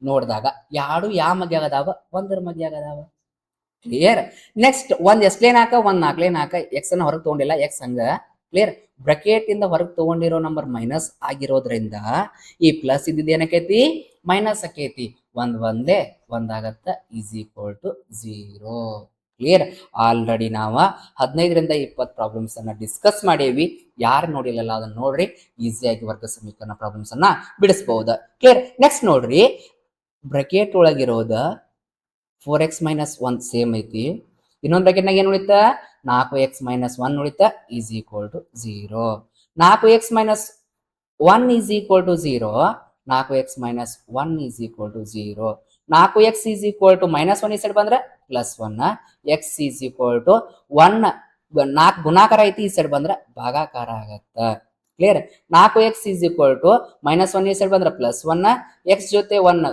ನೋಡಿದಾಗ ಎರಡು ಯಾವ ಮಧ್ಯ ಆಗದಾವ? 1ರ ಮಧ್ಯ ಆಗದಾವ. ಕ್ಲಿಯರ್. ನೆಕ್ಸ್ಟ್ 1 ಎಸ್ಲೆ 4, 1 4ಲೆ 4, ಎಕ್ಸ್ ಅನ್ನ ಹೊರಗೆ ತಗೊಂಡಿಲ್ಲ, ಎಕ್ಸ್ ಹಂಗ. ಕ್ಲಿಯರ್. ಬ್ರಾಕೆಟ್ ಇಂದ ಹೊರಗೆ ತಗೊಂಡಿರೋ ನಂಬರ್ ಮೈನಸ್ ಆಗಿರೋದ್ರಿಂದ ಈ ಪ್ಲಸ್ ಇದ್ದಿದ್ದು ಏನಕೈತಿ? ಮೈನಸ್ ಆಕೈತಿ. 1 1ಲೆ 1 ಆಗತ್ತ is equal to 0. Clear. Already ನಾವ 15ರಿಂದ 20 ಪ್ರಾಬ್ಲಮ್ಸ್ ಅನ್ನ ಡಿಸ್ಕಸ್ ಮಾಡೇವಿ. ಯಾರು ನೋಡಿಲ್ಲಲ್ಲ ಅದನ್ನ ನೋಡ್ರಿ, ಈಸಿಯಾಗಿ ವರ್ಗ ಸಮೀಕರಣ ಪ್ರಾಬ್ಲಮ್ಸ್ ಅನ್ನ ಬಿಡಿಸಬಹುದು. ಕ್ಲಿಯರ್. ನೆಕ್ಸ್ಟ್ ನೋಡ್ರಿ ಬ್ರಾಕೆಟ್ ಒಳಗಿರೋದ 4x ಮೈನಸ್ 1 ಸೇಮ್ ಐತಿ. ಇನ್ನೊಂದು ಬ್ರಾಕೆಟ್ನಾಗ ಏನು ಉಳಿತ? 4x ಮೈನಸ್ 1 ಉಳಿತ is equal to 0. 4x minus 1 is equal to 0. 4x minus 1 is equal to 0. 4x is equal to minus 1 ಈ ಸೈಡ್ ಬಂದ್ರೆ plus 1. x is equal to 1 4 ಗುಣಾಕಾರ ಐತಿ, ಈ ಸೈಡ್ ಬಂದ್ರೆ ಭಾಗಾಕಾರ ಆಗತ್ತ. Clear. 4x is equal to -1 ಈ side ಬಂದ್ರೆ +1, x ಜೊತೆ 1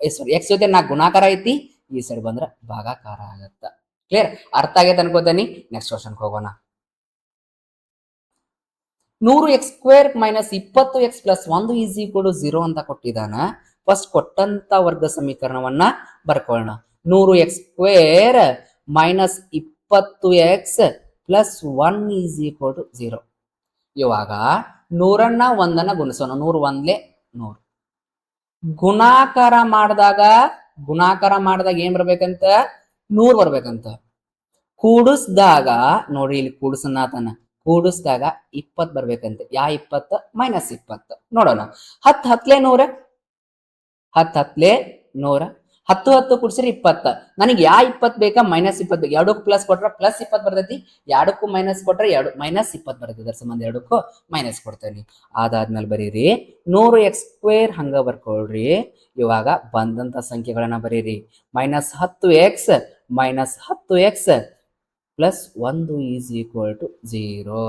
ಸಾರಿ x ಜೊತೆ 4 ಗುಣಾಕಾರ ಐತಿ, ಈ ಸೈಡ್ ಬಂದ್ರೆ ಭಾಗಾಕಾರ ಆಗತ್ತ. ಕ್ಲಿಯರ್. ಅರ್ಥ ಆಗೈತೆ ಅನ್ಕೋತೀನಿ. ನೆಕ್ಸ್ಟ್ ಕ್ವಶನ್ ಹೋಗೋಣ. 100x² - 20x + 1 is equal to 0 ಅಂತ ಕೊಟ್ಟಿದ್ದಾನ. ಫಸ್ಟ್ ಕೊಟ್ಟಂತ ವರ್ಗ ಸಮೀಕರಣವನ್ನ ಬರ್ಕೊಳ್ಳೋಣ. 100x² - 20x + 1 is equal to 0. ಇವಾಗ 100ನ್ನ 1ನ್ನ ಗುಣಿಸೋಣ. 100 1 100. ಗುಣಾಕಾರ ಮಾಡಿದಾಗ ಏನ್ ಬರ್ಬೇಕಂತ? 100 ಬರ್ಬೇಕಂತ. ಕೂಡಿಸಿದಾಗ ನೋಡ್ರಿ, ಇಲ್ಲಿ ಕೂಡಿಸನಾತನ, ಕೂಡಿಸಿದಾಗ 20 ಬರ್ಬೇಕಂತೆ. ಯಾ 20? -20. ನೋಡೋಣ. 10 10 100, 10 10 100, 10 10 ಕೂಡಿಸಿದ್ರೆ 20. ನನಗೆ ಯಾ 20 ಬೇಕಾ? -20 ಬೇಕು. ಎರಡಕ್ಕೂ ಪ್ಲಸ್ ಕೊಟ್ರೆ +20 ಬರ್ತೈತಿ, ಎರಡಕ್ಕೂ ಮೈನಸ್ ಕೊಟ್ರೆ -20 ಬರ್ತೈತಿ. ಅದರ ಸಂಬಂಧ ಎರಡಕ್ಕೂ ಮೈನಸ್ ಕೊಡ್ತೇನೆ. ಅದಾದ್ಮೇಲೆ ಬರೀರಿ 100x² ಹಂಗ ಬರ್ಕೊಳ್ರಿ. ಇವಾಗ ಬಂದಂತ ಸಂಖ್ಯೆಗಳನ್ನ ಬರೀರಿ. -10x - 10x + 1 is equal to 0.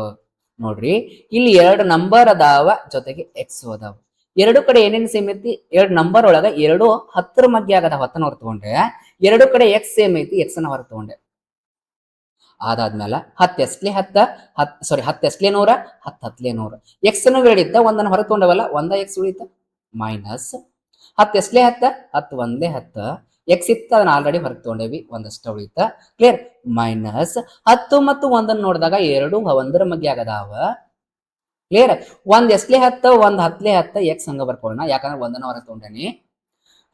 ನೋಡ್ರಿ, ಇಲ್ಲಿ 2 ನಂಬರ್ ಅದಾವ, ಜೊತೆಗೆ ಎಕ್ಸ್ ಅದಾವ. ಎರಡು ಕಡೆ ಏನೇನು ಸೇಮ್ ಐತಿ? 2 ನಂಬರ್ ಒಳಗ 2 10 ಮಧ್ಯ ಆಗದ 10ನ ಹೊರ ತಗೊಂಡೆ. ಎರಡು ಕಡೆ ಎಕ್ಸ್ ಸೇಮ್ ಐತಿ, ಎಕ್ಸ್ ನ ಹೊರ ತಗೊಂಡೆ. ಅದಾದ್ಮೇಲೆ 10 ಎಸ್ಲೆ 10 ಸಾರಿ 10 ಎಸ್ಲೆ 100, 10 10 100. ಎಕ್ಸ್ ನ ಹೇಳಿದ್ದ ಒಂದನ್ನು ಹೊರ ತಗೊಂಡವಲ್ಲ, ಒಂದ ಎಕ್ಸ್ ಉಳಿತ. ಮೈನಸ್ 10 ಎಸ್ಲೆ 10, 10 1 10. ಎಕ್ಸ್ ಇತ್ತು, ಅದನ್ನ ಆಲ್ರೆಡಿ ಹೊರಗೆ ತಗೊಂಡೇವಿ, ಒಂದಷ್ಟ ಉಳಿತ. ಕ್ಲಿಯರ್. ಮೈನಸ್ 10 ಮತ್ತು 1 ನೋಡಿದಾಗ 2 1ರ ಮಧ್ಯ ಆಗದಾವ. ಕ್ಲಿಯರ್. 1 ಎಸ್ಲೆ 10, 1 10 10. ಎಕ್ಸ್ ಹಂಗ ಬರ್ಕೊಳ್ಳೋಣ, ಯಾಕಂದ್ರೆ 1ನ ಹೊರಗೆ ತಗೊಂಡೇನಿ.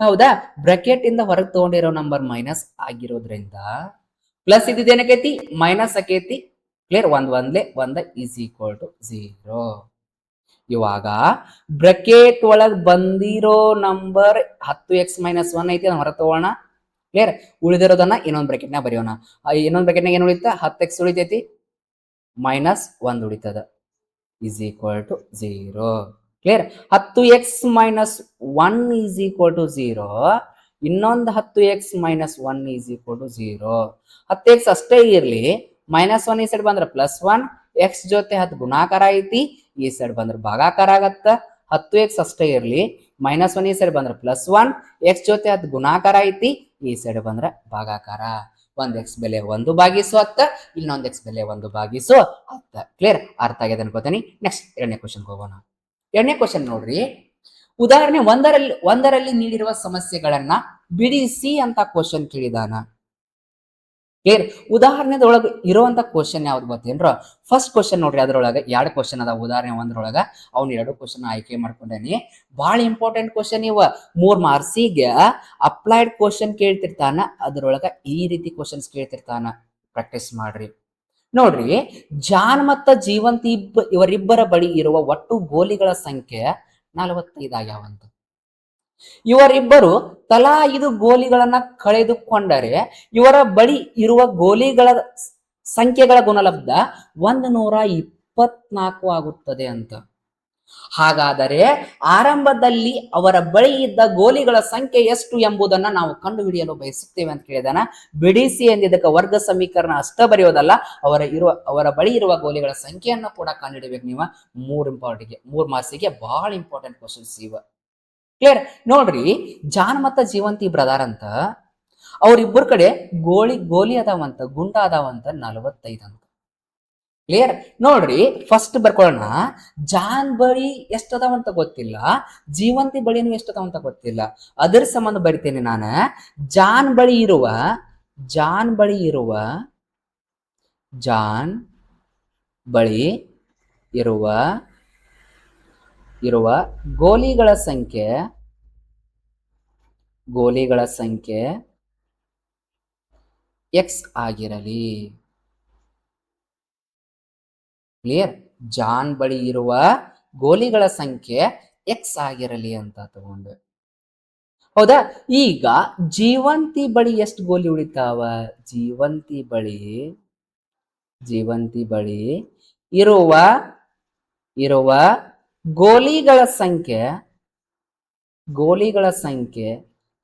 ಹೌದಾ? ಬ್ರಾಕೆಟ್ ಇಂದ ಹೊರಗೆ ತಗೊಂಡಿರೋ ನಂಬರ್ ಮೈನಸ್ ಆಗಿರೋದ್ರಿಂದ ಪ್ಲಸ್ ಇದ್ದೇನಕೈತಿ? ಮೈನಸ್ ಆಕೈತಿ. ಕ್ಲಿಯರ್. 1 1 1 is equal to 0. ಇವಾಗ ಬ್ರಾಕೆಟ್ ಒಳಗ್ ಬಂದಿರೋ ನಂಬರ್ 10x - 1 ಐತಿ, ಅದನ್ನ ಹೊರ ತಗೋಣ. ಕ್ಲಿಯರ್. ಉಳಿದಿರೋದನ್ನ ಇನ್ನೊಂದು ಬ್ರಾಕೆಟ್ ನಾಗ ಬರೆಯೋಣ. ಇನ್ನೊಂದು ಬ್ರಾಕೆಟ್ ನಾಗ ಏನು ಉಳಿತ? 10x ಉಳಿತೈತಿ, -1 ಉಳಿತದ, is equal to 0. Clear. 10x - 1 is equal to 0. ಇನ್ನೊಂದು 10x - 1 is equal to 0. 10x ಅಷ್ಟೇ ಇರ್ಲಿ, -1 ಈ ಸೈಡ್ ಬಂದ್ರೆ +1, ಎಕ್ಸ್ ಜೊತೆ 10 ಗುಣಾಕಾರ ಐತಿ, ಈ ಸೈಡ್ ಬಂದ್ರೆ ಭಾಗಾಕಾರ ಆಗತ್ತ. 10x ಅಷ್ಟೇ ಇರ್ಲಿ, -1 ಈ ಸೈಡ್ ಬಂದ್ರೆ +1, ಎಕ್ಸ್ ಜೊತೆ 10 ಗುಣಾಕಾರ ಐತಿ, ಈ ಸೈಡ್ ಬಂದ್ರೆ ಭಾಗಾಕಾರ. 1x ಬೆಲೆ 1 ಭಾಗಿಸು 10, ಇನ್ನೊಂದು x ಬೆಲೆ 1 ಭಾಗಿಸು 10. ಕ್ಲಿಯರ್. ಅರ್ಥ ಆಗಿದೆ ಅನ್ಕೋತೀನಿ. ನೆಕ್ಸ್ಟ್ ಎರಡನೇ ಕ್ವಶನ್ ಹೋಗೋಣ. ಎರಡನೇ ಕ್ವಶನ್ ನೋಡ್ರಿ, ಉದಾಹರಣೆ ಒಂದರಲ್ಲಿ ನೀಡಿರುವ ಸಮಸ್ಯೆಗಳನ್ನ ಬಿಡಿಸಿ ಅಂತ ಕ್ವಶನ್ ಕೇಳಿದಾನ. ಕ್ಲಿಯರ್. ಉದಾಹರಣೆದೊಳಗೆ ಇರುವಂತ ಕ್ವಶನ್ ಯಾವ್ದು ಗೊತ್ತೇನ್ರ? ಫಸ್ಟ್ ಕ್ವಶನ್ ನೋಡ್ರಿ, ಅದ್ರೊಳಗೆ 2 ಕ್ವಶನ್ ಅದ. ಉದಾಹರಣೆ 1 ಅವ್ನು 2 ಕ್ವಶನ್ ಆಯ್ಕೆ ಮಾಡ್ಕೊಂಡೇನಿ. ಬಹಳ ಇಂಪಾರ್ಟೆಂಟ್ ಕ್ವಶನ್ ಇವ. 3 ಮಾರ್ಕ್ಸಿಗೆ ಅಪ್ಲೈಡ್ ಕ್ವಶನ್ ಕೇಳ್ತಿರ್ತಾನ, ಅದ್ರೊಳಗ ಈ ರೀತಿ ಕ್ವಶನ್ಸ್ ಕೇಳ್ತಿರ್ತಾನ. ಪ್ರಾಕ್ಟೀಸ್ ಮಾಡ್ರಿ. ನೋಡ್ರಿ, ಜಾನ್ ಮತ್ತ ಜೀವಂತಿ ಇವರಿಬ್ಬರ ಬಳಿ ಇರುವ ಒಟ್ಟು ಗೋಲಿಗಳ ಸಂಖ್ಯೆ 45 ಆಗ್ಯಾವಂತ. ಇವರಿಬ್ಬರು ತಲಾ 5 ಗೋಲಿಗಳನ್ನ ಕಳೆದುಕೊಂಡರೆ ಇವರ ಬಳಿ ಇರುವ ಗೋಲಿಗಳ ಸಂಖ್ಯೆಗಳ ಗುಣಲಬ್ಧ 124 ಆಗುತ್ತದೆ ಅಂತ. ಹಾಗಾದರೆ ಆರಂಭದಲ್ಲಿ ಅವರ ಬಳಿ ಇದ್ದ ಗೋಲಿಗಳ ಸಂಖ್ಯೆ ಎಷ್ಟು ಎಂಬುದನ್ನ ನಾವು ಕಂಡುಹಿಡಿಯಲು ಬಯಸುತ್ತೇವೆ ಅಂತ ಕೇಳಿದಾನ. ಬಿಡಿಸಿ ಎಂದಿದ್ದಕ್ಕೆ ವರ್ಗ ಸಮೀಕರಣ ಅಷ್ಟ ಬರೆಯೋದಲ್ಲ, ಅವರ ಬಳಿ ಇರುವ ಗೋಲಿಗಳ ಸಂಖ್ಯೆಯನ್ನು ಕೂಡ ಕಂಡುಹಿಡಿಬೇಕು ನೀವು. 3 ಮಾರ್ಕ್ಸಿಗೆ ಬಹಳ ಇಂಪಾರ್ಟೆಂಟ್ ಕ್ವಶನ್ಸ್ ಇವ. ಕ್ಲಿಯರ್. ನೋಡ್ರಿ, ಜಾನ್ ಮತ್ತ ಜೀವಂತಿ ಬ್ರದರ್ ಅಂತ, ಅವ್ರಿಬ್ಬರ ಕಡೆ ಗೋಲಿ ಅದಾವಂತ, ಗುಂಡ ಅದಾವಂತ 45 ಅಂತ. ಕ್ಲಿಯರ್. ನೋಡ್ರಿ, ಫಸ್ಟ್ ಬರ್ಕೊಳ್ಳೋಣ. ಜಾನ್ ಬಳಿ ಎಷ್ಟು ಅದಾವಂತ ಗೊತ್ತಿಲ್ಲ, ಜೀವಂತಿ ಬಳಿನೂ ಎಷ್ಟು ಅದಾವಂತ ಗೊತ್ತಿಲ್ಲ. ಅದರ ಸಂಬಂಧ ಬರಿತೇನೆ ನಾನು. ಜಾನ್ ಬಳಿ ಇರುವ ಗೋಲಿಗಳ ಸಂಖ್ಯೆ ಎಕ್ಸ್ ಆಗಿರಲಿ. ಕ್ಲಿಯರ್. ಜಾನ್ ಬಳಿ ಇರುವ ಗೋಲಿಗಳ ಸಂಖ್ಯೆ ಎಕ್ಸ್ ಆಗಿರಲಿ ಅಂತ ತಗೊಂಡು. ಹೌದಾ? ಈಗ ಜೀವಂತಿ ಬಳಿ ಎಷ್ಟು ಗೋಲಿ ಉಳಿತಾವ? ಜೀವಂತಿ ಬಳಿ ಇರುವ ಗೋಲಿಗಳ ಸಂಖ್ಯೆ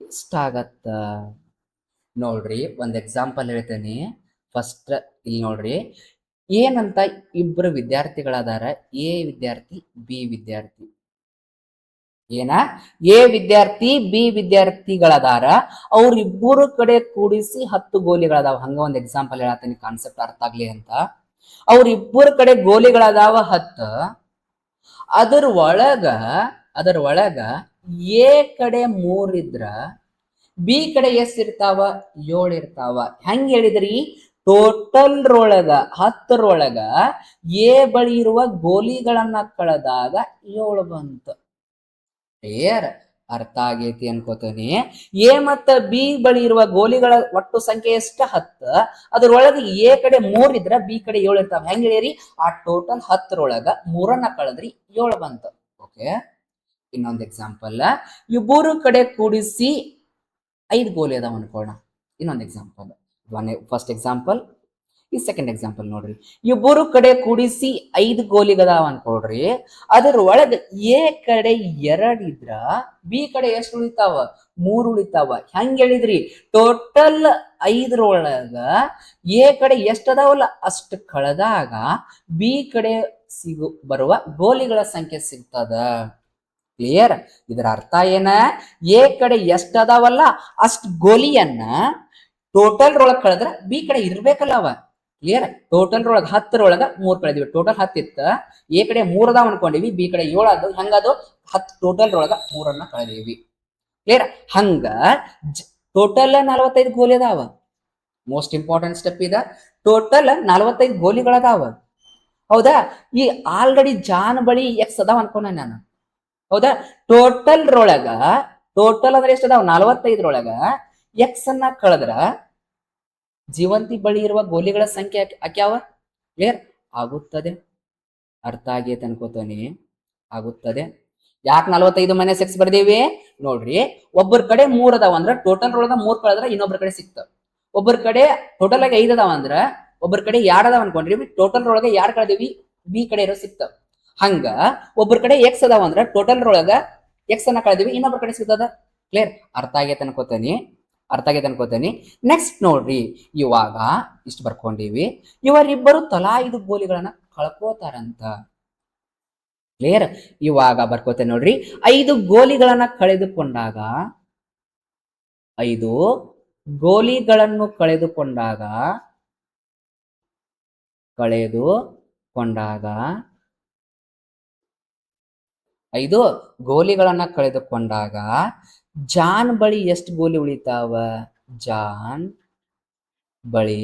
ಎಷ್ಟಾಗತ್ತ? ನೋಡ್ರಿ, ಒಂದು ಎಕ್ಸಾಂಪಲ್ ಹೇಳ್ತೇನೆ. ಫಸ್ಟ್ ಇಲ್ಲಿ ನೋಡ್ರಿ, ಏನಂತ ಇಬ್ಬರು ವಿದ್ಯಾರ್ಥಿಗಳದಾರ, ಎ ವಿದ್ಯಾರ್ಥಿ ಬಿ ವಿದ್ಯಾರ್ಥಿ. ಏನ ಎ ವಿದ್ಯಾರ್ಥಿ ಬಿ ವಿದ್ಯಾರ್ಥಿಗಳದಾರ, ಅವ್ರಿಬ್ಬರು ಕಡೆ ಕೂಡಿಸಿ 10 ಗೋಲಿಗಳದಾವ. ಹಂಗ ಒಂದ್ ಎಕ್ಸಾಂಪಲ್ ಹೇಳತ್ತೀನಿ ಕಾನ್ಸೆಪ್ಟ್ ಅರ್ಥ ಆಗ್ಲಿ ಅಂತ. ಅವ್ರಿಬ್ಬರ ಕಡೆ ಗೋಲಿಗಳದಾವ 10. ಅದರ ಒಳಗ ಎ ಕಡೆ 3 ಇದ್ರ ಬಿ ಕಡೆ ಎಷ್ಟ್ ಇರ್ತಾವ? 7 ಇರ್ತಾವ. ಹೆಂಗ್ ಹೇಳಿದ್ರಿ? ಟೋಟಲ್ ರೊಳಗ 10 ಎ ಬಳಿ ಇರುವ ಗೋಲಿಗಳನ್ನ ಕಳೆದಾಗ 7 ಬಂತು. ಕ್ಲಿಯರ್? ಅರ್ಥ ಆಗೈತಿ ಅನ್ಕೋತೀನಿ. ಎ ಮತ್ತ ಬಿ ಬಳಿ ಇರುವ ಗೋಲಿಗಳ ಒಟ್ಟು ಸಂಖ್ಯೆ ಎಷ್ಟ? 10. ಅದ್ರೊಳಗೆ ಎ ಕಡೆ 3 ಇದ್ರ ಬಿ ಕಡೆ 7 ಇರ್ತಾವ. ಹೆಂಗ್ ಹೇಳಿರಿ? ಆ ಟೋಟಲ್ 10 3 ಕಳೆದ್ರಿ 7 ಬಂತು. ಓಕೆ, ಇನ್ನೊಂದು ಎಕ್ಸಾಂಪಲ್. ಇಬ್ಬರು ಕಡೆ ಕೂಡಿಸಿ 5 ಗೋಲಿ ಅದಾವ ಅನ್ಕೋಣ. ಇನ್ನೊಂದು ಎಕ್ಸಾಂಪಲ್, ಫಸ್ಟ್ ಎಕ್ಸಾಂಪಲ್, ಈ ಸೆಕೆಂಡ್ ಎಕ್ಸಾಂಪಲ್ ನೋಡ್ರಿ. ಇಬ್ಬರು ಕಡೆ ಕೂಡಿಸಿ 5 ಗೋಲಿಗದಾವ ಅನ್ಕೊಳ್ರಿ. ಅದ್ರ ಒಳಗ ಎ ಕಡೆ 2 ಇದ್ರ ಬಿ ಕಡೆ ಎಷ್ಟು ಉಳಿತಾವ? 3 ಉಳಿತಾವ. ಹೆಂಗ್ ಹೇಳಿದ್ರಿ? ಟೋಟಲ್ 5 ಎ ಕಡೆ ಎಷ್ಟ ಅದಾವಲ್ಲ ಅಷ್ಟು ಕಳೆದಾಗ ಬಿ ಕಡೆ ಬರುವ ಗೋಲಿಗಳ ಸಂಖ್ಯೆ ಸಿಗ್ತದ. ಕ್ಲಿಯರ್? ಇದರ ಅರ್ಥ ಏನ? ಎ ಕಡೆ ಎಷ್ಟ ಅದಾವಲ್ಲ ಅಷ್ಟು ಗೋಲಿಯನ್ನ ಟೋಟಲ್ ರೊಳಗ ಕಳೆದ್ರ ಬಿ ಕಡೆ ಇರ್ಬೇಕಲ್ಲ ಅವ. ಕ್ಲಿಯರ್? ಟೋಟಲ್ ರೊಳಗ 10 3 ಕಳೆದಿವಿ. ಟೋಟಲ್ 10 ಇತ್ತ, ಎ ಕಡೆ 3 ಅದಾವ ಅನ್ಕೊಂಡಿವಿ, ಬಿ ಕಡೆ 7 ಅದು. ಹಂಗದು 10 ಟೋಟಲ್ ರೊಳಗ 3 ಕಳೆದಿವಿ. ಕ್ಲಿಯರ್? ಹಂಗ ಟೋಟಲ್ 45 ಗೋಲಿ ಅದಾವ. ಮೋಸ್ಟ್ ಇಂಪಾರ್ಟೆಂಟ್ ಸ್ಟೆಪ್ ಇದ. ಟೋಟಲ್ 45 ಗೋಲಿಗಳದಾವ. ಹೌದಾ? ಈ ಆಲ್ರೆಡಿ ಜಾನ್ ಬಳಿ ಎಕ್ಸ್ ಅದಾವ ಅನ್ಕೊಂಡ ನಾನು. ಹೌದಾ? ಟೋಟಲ್ ಅಂದ್ರೆ ಎಷ್ಟು ಅದಾವ? 45 ಎಕ್ಸ್ ಅನ್ನ ಕಳೆದ್ರ ಜೀವಂತಿ ಬಳಿ ಇರುವ ಗೋಲಿಗಳ ಸಂಖ್ಯೆ ಯಾಕ್ಯಾವ? ಕ್ಲಿಯರ್ ಆಗುತ್ತದೆ. ಅರ್ಥ ಆಗೈತೆ ಅನ್ಕೋತಾನೆ. ಆಗುತ್ತದೆ. ಯಾಕೆ 45 ಮೈನಸ್ ಎಕ್ಸ್ ಬರ್ದೇವಿ ನೋಡ್ರಿ. ಒಬ್ಬರ ಕಡೆ 3 ಅದಾವ ಅಂದ್ರ ಟೋಟಲ್ ಒಳಗ 3 ಕಳೆದ್ರ ಇನ್ನೊಬ್ಬರ ಕಡೆ ಸಿಕ್ತಾವ. ಒಬ್ಬರ ಕಡೆ ಟೋಟಲ್ ಆಗಿ 5 ಅದಾವ ಅಂದ್ರ ಒಬ್ಬರ ಕಡೆ 2 ಅದಾವ ಅನ್ಕೊಂಡ್ರಿ, ಟೋಟಲ್ ಒಳಗ 2 ಕಳೆದಿವಿ, ಬಿ ಕಡೆ ಇರೋ ಸಿಕ್ತಾವ. ಹಂಗ ಒಬ್ಬರ ಕಡೆ ಎಕ್ಸ್ ಅದಾವ ಅಂದ್ರ ಟೋಟಲ್ ಒಳಗ ಎಕ್ಸ್ ಅನ್ನ ಕಳೆದಿವಿ, ಇನ್ನೊಬ್ಬರ ಕಡೆ ಸಿಗ್ತದ. ಕ್ಲಿಯರ್? ಅರ್ಥ ಆಗೈತೆ ಅನ್ಕೋತಾನಿ. ನೆಕ್ಸ್ಟ್ ನೋಡ್ರಿ, ಇವಾಗ ಇಷ್ಟು ಬರ್ಕೊಂಡಿವಿ. ಇವರಿಬ್ಬರು ತಲಾ 5 ಗೋಲಿಗಳನ್ನ ಕಳ್ಕೋತಾರಂತ. ಕ್ಲಿಯರ್? ಇವಾಗ ಬರ್ಕೋತೇನೆ ನೋಡ್ರಿ. 5 ಗೋಲಿಗಳನ್ನ ಕಳೆದುಕೊಂಡಾಗ 5 ಗೋಲಿಗಳನ್ನು ಕಳೆದುಕೊಂಡಾಗ 5 ಗೋಲಿಗಳನ್ನ ಕಳೆದುಕೊಂಡಾಗ ಜಾನ್ ಬಳಿ ಎಷ್ಟು ಗೋಲಿ ಉಳಿತಾವ? ಜಾನ್ ಬಳಿ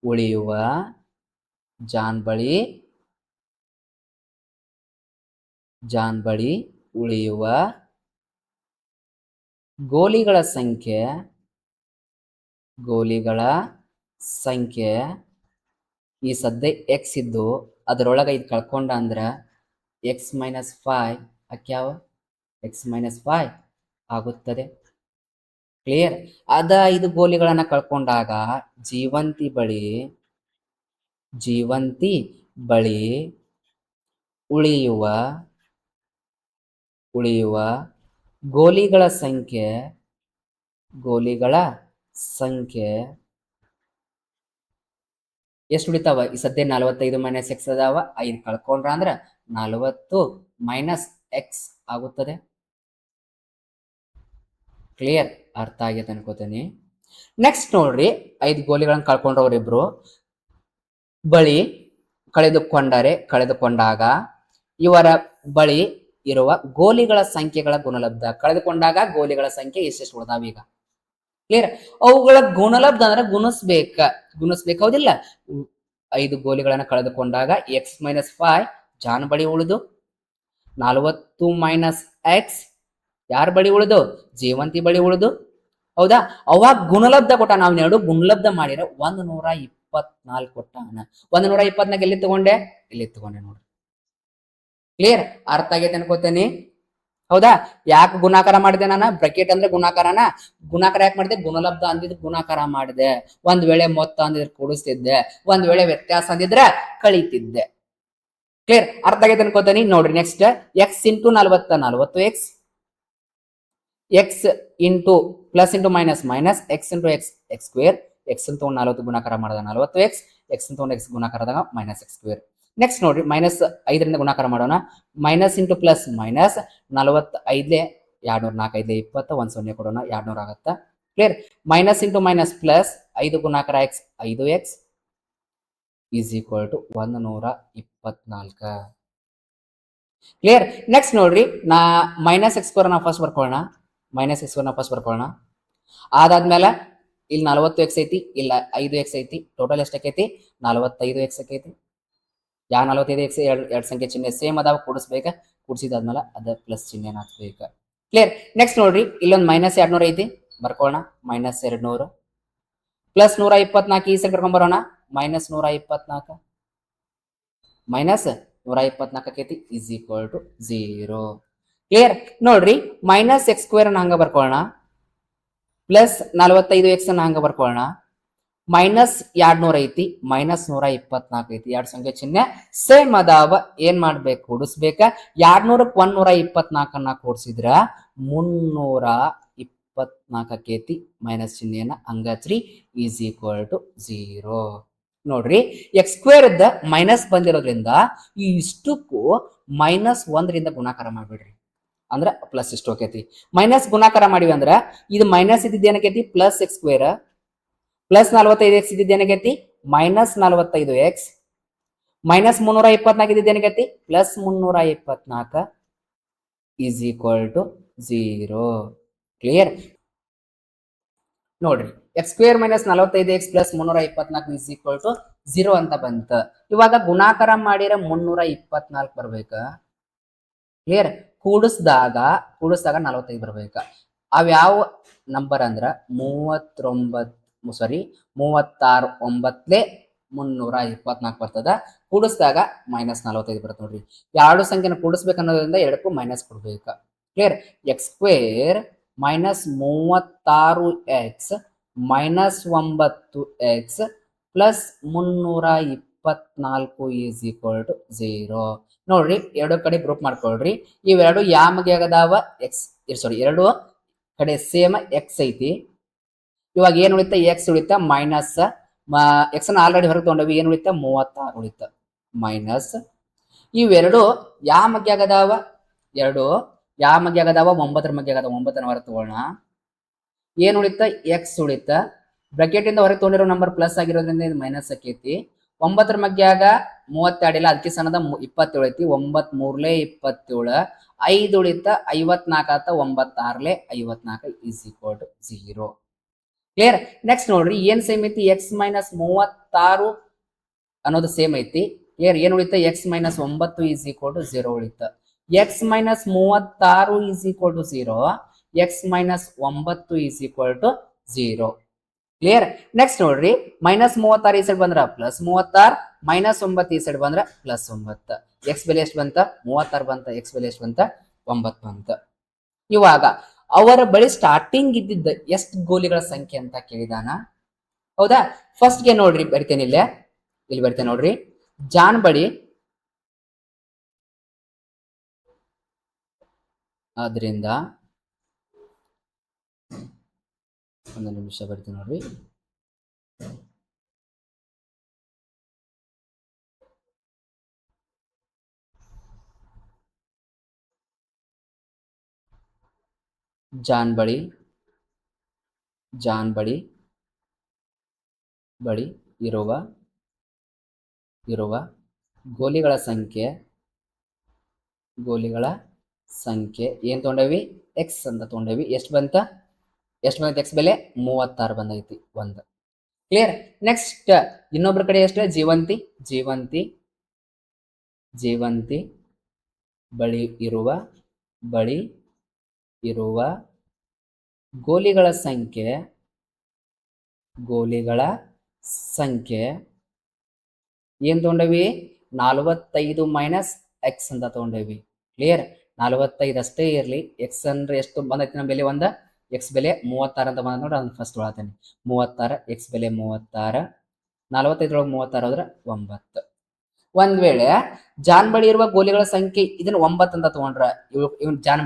ಉಳಿಯುವ ಗೋಲಿಗಳ ಸಂಖ್ಯೆ ಈ ಸದ್ಯ ಎಕ್ಸ್ ಇದ್ದು ಅದರೊಳಗೆ ಇದು ಕಳ್ಕೊಂಡ ಅಂದ್ರ ಎಕ್ಸ್ ಮೈನಸ್ 5 ಅಕ್ಯಾವ? ಎಕ್ಸ್ ಮೈನಸ್ 5 ಆಗುತ್ತದೆ. ಕ್ಲಿಯರ್? ಅದ 5 ಗೋಲಿಗಳನ್ನ ಕಳ್ಕೊಂಡಾಗ ಜೀವಂತಿ ಬಳಿ ಉಳಿಯುವ ಗೋಲಿಗಳ ಸಂಖ್ಯೆ ಎಷ್ಟು ಉಳಿತಾವ? ಈ ಸದ್ಯ 45 ಮೈನಸ್ ಎಕ್ಸ್ ಅದಾವ, 5 ಕಳ್ಕೊಂಡ್ರ ಅಂದ್ರ 40 ಮೈನಸ್ ಎಕ್ಸ್ ಆಗುತ್ತದೆ. ಕ್ಲಿಯರ್? ಅರ್ಥ ಆಗೈತೆ ಅನ್ಕೋತೀನಿ. ನೆಕ್ಸ್ಟ್ ನೋಡ್ರಿ, 5 ಗೋಲಿಗಳನ್ನ ಕಳ್ಕೊಂಡ್ರವ್ರಿಬ್ರು ಬಳಿ ಕಳೆದುಕೊಂಡಾಗ ಇವರ ಬಳಿ ಇರುವ ಗೋಲಿಗಳ ಸಂಖ್ಯೆಗಳ ಗುಣಲಬ್ಧ. ಕಳೆದುಕೊಂಡಾಗ ಗೋಲಿಗಳ ಸಂಖ್ಯೆ ಎಷ್ಟೆಷ್ಟು ಉಳಿದಾವ ಈಗ? ಕ್ಲಿಯರ್? ಅವುಗಳ ಗುಣಲಬ್ಧ ಅಂದ್ರೆ ಗುಣಿಸ್ಬೇಕ ಹೌದಿಲ್ಲ? 5 ಗೋಲಿಗಳನ್ನ ಕಳೆದುಕೊಂಡಾಗ ಎಕ್ಸ್ ಮೈನಸ್ 5 ಜಾನ್ ಬಳಿ ಉಳಿದು 40 ಮೈನಸ್ ಎಕ್ಸ್ ಯಾರ ಬಳಿ ಉಳಿದು? ಜೀವಂತಿ ಬಳಿ ಉಳಿದು. ಹೌದಾ? ಅವಾಗ ಗುಣಲಬ್ಧ ಕೊಟ್ಟ. ನಾವು ಎರಡು ಗುಣಲಬ್ಧ ಮಾಡಿರ 124 ಕೊಟ್ಟಾನ. 124 ಎಲ್ಲಿ ತಗೊಂಡೆ? ಇಲ್ಲಿ ತಗೊಂಡೆ ನೋಡ್ರಿ. ಕ್ಲಿಯರ್? ಅರ್ಥ ಆಗೈತೆ ಅನ್ಕೋತೇನೆ. ಹೌದಾ? ಯಾಕೆ ಗುಣಾಕಾರ ಮಾಡಿದೆ ನಾನು? ಬ್ರಾಕೆಟ್ ಅಂದ್ರೆ ಗುಣಾಕಾರನ. ಗುಣಾಕಾರ ಯಾಕೆ ಮಾಡಿದೆ? ಗುಣಲಬ್ಧ ಅಂದಿದ್ರೆ ಗುಣಾಕಾರ ಮಾಡಿದೆ. ಒಂದ್ ವೇಳೆ ಮೊತ್ತ ಅಂದಿದ್ರೆ ಕೂಡಿಸ್ತಿದ್ದೆ, ಒಂದ್ ವೇಳೆ ವ್ಯತ್ಯಾಸ ಅಂದಿದ್ರೆ ಕಳೀತಿದ್ದೆ. ಕ್ಲಿಯರ್? ಅರ್ಥ ಆಗೈತೆ ಅನ್ಕೋತೇನೆ. ನೋಡ್ರಿ next, X into 40 X, X into plus into minus X into X square. X ಅಂತ 40 ಗುಣಾಕಾರ ಮಾಡಿದ 40 ಎಕ್ಸ್, ಎಕ್ಸ್ ತೊಗೊಂಡು ಎಕ್ಸ್ ಗುಣಾಕಾರದಾಗ ಮೈನಸ್ ಎಕ್ಸ್ ಸ್ಕ್ವೇರ್. ನೆಕ್ಸ್ಟ್ ನೋಡ್ರಿ ಮೈನಸ್ 5ರಿಂದ ಗುಣಾಕಾರ ಮಾಡೋಣ. ಮೈನಸ್ ಇಂಟು ಪ್ಲಸ್ ಮೈನಸ್ 45 204 5 20 1 0 ಕೊಡೋಣ 200 ಆಗುತ್ತಾ. Clear. Minus into minus plus 5 ಗುಣಾಕಾರ x 5x is equal to 124. Clear. Next ನೋಡ್ರಿ ಮೈನಸ್ ಎಕ್ಸ್ ಸ್ಕ್ವೇರ್ ನಾವು ಫಸ್ಟ್ ಬರ್ಕೊಳ್ಳೋಣ. ಮೈನಸ್ ಎಕ್ಸ್ ಸ್ಕ್ವೇರ್ ನಾವು ಫಸ್ಟ್ ಬರ್ಕೊಳ್ಳೋಣ. ಅದಾದ್ಮೇಲೆ ಇಲ್ಲಿ 40x ಐತಿ, ಇಲ್ಲ 5x ಐತಿ. ಟೋಟಲ್ ಎಷ್ಟಕ್ಕೈತಿ 45x ಆಕೈತಿ. 45x ಎರಡು ಸಂಖ್ಯೆ ಚಿಹ್ನೆ ಸೇಮ್ ಅದಾವ, ಕೂಡಿಸ್ಬೇಕಾ. ಕೂಡಿಸಿದಾದ್ಮೇಲೆ ಅದ ಪ್ಲಸ್ ಚಿಹ್ನೆ ಹಾಕ್ಬೇಕು. ಕ್ಲಿಯರ್. ನೆಕ್ಸ್ಟ್ ನೋಡ್ರಿ ಇಲ್ಲೊಂದು ಮೈನಸ್ 200 ಐತಿ, ಬರ್ಕೊಳ್ಳೋಣ. ಮೈನಸ್ 200 ಪ್ಲಸ್ 124 ಈ ಸೈಡ್ ಕರ್ಕೊಂಡ್ ಬರೋಣ. ಮೈನಸ್ 124 ಮೈನಸ್ 124 ಆಕೈತಿ ಈಸ್ ಈಕ್ವಲ್ ಟು 0. ಕ್ಲಿಯರ್. ನೋಡ್ರಿ ಮೈನಸ್ ಎಕ್ಸ್ ಸ್ಕ್ವೇರ್ ಅನ್ನ ಹಂಗ ಬರ್ಕೊಳ್ಳೋಣ. ಪ್ಲಸ್ 45x ಅನ್ನ ಹಂಗ ಬರ್ಕೊಳ್ಳೋಣ. ಮೈನಸ್ 200 ಐತಿ, ಮೈನಸ್ 124 ಐತಿ. ಎರಡು ಸಂಖ್ಯೆ ಚಿಹ್ನೆ ಸೇಮ್ ಅದಾವ, ಏನ್ ಮಾಡ್ಬೇಕು ಕೂಡಿಸ್ಬೇಕ. 200ಕ್ಕೆ 124 ಅನ್ನ ಕೂಡಿಸಿದ್ರ 324 ಆಕೈತಿ. ಮೈನಸ್ ಚಿಹ್ನೆಯನ್ನ ಹಂಗಚ್ರಿ ಈಸ್ ಈಕ್ವಲ್ ಟು 0. ನೋಡ್ರಿ ಎಕ್ಸ್ ಸ್ಕ್ವೇರ್ ಮೈನಸ್ ಬಂದಿರೋದ್ರಿಂದ ಈ ಇಷ್ಟಕ್ಕೂ ಮೈನಸ್ 1ರಿಂದ ಗುಣಾಕಾರ ಮಾಡ್ಬಿಡ್ರಿ, ಅಂದ್ರ ಪ್ಲಸ್ ಇಷ್ಟು ಆಕೈತಿ. ಮೈನಸ್ ಗುಣಾಕಾರ ಮಾಡಿವಿ ಅಂದ್ರ ಇದು ಮೈನಸ್ ಇದ್ದಿದ್ದು ಏನಕೈತಿ plus X square, plus 45x ಇದ್ದಿದ್ದು ಏನಕೈತಿ ಮೈನಸ್ 45x, ಮೈನಸ್ 324 ಇದ್ದಿದ್ದು ಏನಕೈತಿ plus 324 is equal to 0. Clear. ನೋಡ್ರಿ X square minus 45x plus 324 is equal to 0 ಅಂತ ಬಂತ. ಇವಾಗ ಗುಣಾಕಾರ ಮಾಡಿರ 324 ಬರ್ಬೇಕ. ಕ್ಲಿಯರ್. ಕೂಡಿಸಿದಾಗ 45 ಬರ್ಬೇಕ. ಅವ್ಯಾವ ನಂಬರ್ ಅಂದ್ರ 36 324 ಬರ್ತದ. ಕೂಡಿಸಿದಾಗ ಮೈನಸ್ 45 ಬರ್ತದೆ. ನೋಡ್ರಿ ಎರಡು ಸಂಖ್ಯೆನ ಕೂಡಿಸ್ಬೇಕು ಅನ್ನೋದ್ರಿಂದ ಎರಡಕ್ಕೂ ಮೈನಸ್ ಕೊಡ್ಬೇಕ. Clear. X square minus 36x minus 9x plus 324 is equal to 0. ನೋಡ್ರಿ ಎರಡು ಕಡೆ ಗ್ರೂಪ್ ಮಾಡ್ಕೊಳ್ರಿ. ಇವೆರಡು ಯಾಮಗೆ ಆಗದಾವ ಎರಡು ಕಡೆ ಸೇಮ್ ಎಕ್ಸ್ ಐತಿ. ಇವಾಗ ಏನ್ ಉಳಿತ ಎಕ್ಸ್ ಉಳಿತ ಮೈನಸ್ ಎಕ್ಸ್ ಅನ್ನ ಆಲ್ರೆಡಿ ಹೊರಗೆ ತಗೊಂಡವಿ. ಏನ್ ಉಳಿತ 36 ಉಳಿತ ಮೈನಸ್. ಇವೆರಡು ಯಾವ ಮಧ್ಯ ಆಗದಾವ, ಎರಡು ಯಾವ ಮಧ್ಯ ಆಗದಾವ 9ರ ಮಧ್ಯ ಆಗದಾವ. 9ನ ಹೊರಗೆ ತಗೋಣ. ಏನ್ ಉಳಿತ ಎಕ್ಸ್ ಉಳಿತ. ಬ್ರಾಕೆಟ್ ಇಂದ ಹೊರಗೆ ತಗೊಂಡಿರೋ ನಂಬರ್ ಪ್ಲಸ್ ಆಗಿರೋದ್ರಿಂದ ಇದು ಮೈನಸ್ ಆಕೈತಿ. 9ರ ಮಧ್ಯಾಗ 32 ಇಲ್ಲ, ಅದಕ್ಕೆ ಸಣ್ಣದ 27 ಐತಿ. 9 3 27 5 ಉಳಿತ 54 ಆತ. 9 6 54 is equal to 0. Clear. Next ನೋಡ್ರಿ ಏನ್ ಸೇಮ್ ಐತಿ ಎಕ್ಸ್ ಮೈನಸ್ 36 ಅನ್ನೋದು ಸೇಮ್ ಐತಿ. ಕ್ಲಿಯರ್. ಏನ್ ಉಳಿತ x minus 9 is equal to 0 ಉಳಿತ. X minus 36 is equal to 0, x minus 9 is equal to 0. Clear. Next ನೋಡ್ರಿ ಮೈನಸ್ 36 ಈ ಸೈಡ್ ಬಂದ್ರ ಪ್ಲಸ್ 36, ಮೈನಸ್ 9 ಈ ಸೈಡ್ ಬಂದ್ರ ಪ್ಲಸ್ 9. ಎಕ್ಸ್ ಬೆಲೆ ಎಷ್ಟು ಬಂತ 36 ಬಂತ. ಎಕ್ಸ್ ಬೆಲೆ ಎಷ್ಟು ಬಂತ 9 ಬಂತ. ಇವಾಗ ಅವರ ಬಳಿ ಸ್ಟಾರ್ಟಿಂಗ್ ಇದ್ದಿದ್ದ ಎಷ್ಟು ಗೋಲಿಗಳ ಸಂಖ್ಯೆ ಅಂತ ಕೇಳಿದಾನ. ಹೌದಾ. ಫಸ್ಟ್ ಗೆ ನೋಡ್ರಿ ಬರಿತೇನೆ, ಇಲ್ಲಿ ಬರಿತೇನೆ ನೋಡ್ರಿ. ಜಾನ್ ಬಳಿ ಆದ್ರಿಂದ ಒಂದು ನಿಮಿಷ ಬರ್ತೀನಿ ನೋಡ್ರಿ. ಜಾನ್ ಬಳಿ ಇರುವ ಗೋಲಿಗಳ ಸಂಖ್ಯೆ ಏನ್ ತಗೊಂಡೇವಿ ಎಕ್ಸ್ ಅಂತ ತಗೊಂಡೇವಿ. ಎಷ್ಟು ಬಂತ ಎಕ್ಸ್ ಬೆಲೆ 36 ಬಂದೈತಿ. ಒಂದು. ಕ್ಲಿಯರ್. ನೆಕ್ಸ್ಟ್ ಇನ್ನೊಬ್ರ ಕಡೆ ಎಷ್ಟು ಜೀವಂತಿ ಬಳಿ ಇರುವ ಗೋಲಿಗಳ ಸಂಖ್ಯೆ ಏನ್ ತಗೊಂಡೇವಿ 45 ಮೈನಸ್ ಎಕ್ಸ್ ಅಂತ ತಗೊಂಡೇವಿ. ಕ್ಲಿಯರ್. 45 ಅಷ್ಟೇ ಇರ್ಲಿ. ಎಕ್ಸ್ ಅಂದ್ರೆ ಎಷ್ಟು ಬಂದೈತಿ ನಮ್ಮ ಬೆಲೆ ಒಂದ ಎಕ್ಸ್ ಬೆಲೆ 36 ಅಂತ ಬಂದ ನೋಡ್ರಿ. ಅದನ್ನ ಫಸ್ಟ್ ಹೇಳ್ತೇನೆ. 36 ಎಕ್ಸ್ ಬೆಲೆ 36. 45 ಒಳಗೆ 36 ಹೋದ್ರೆ 9. ಒಂದ್ ವೇಳೆ ಜಾನ್ ಬಳಿ ಇರುವ ಗೋಲಿಗಳ ಸಂಖ್ಯೆ ಇದನ್ನ 9 ಅಂತ ತಗೊಂಡ್ರ ಇವನ್ ಜಾನ್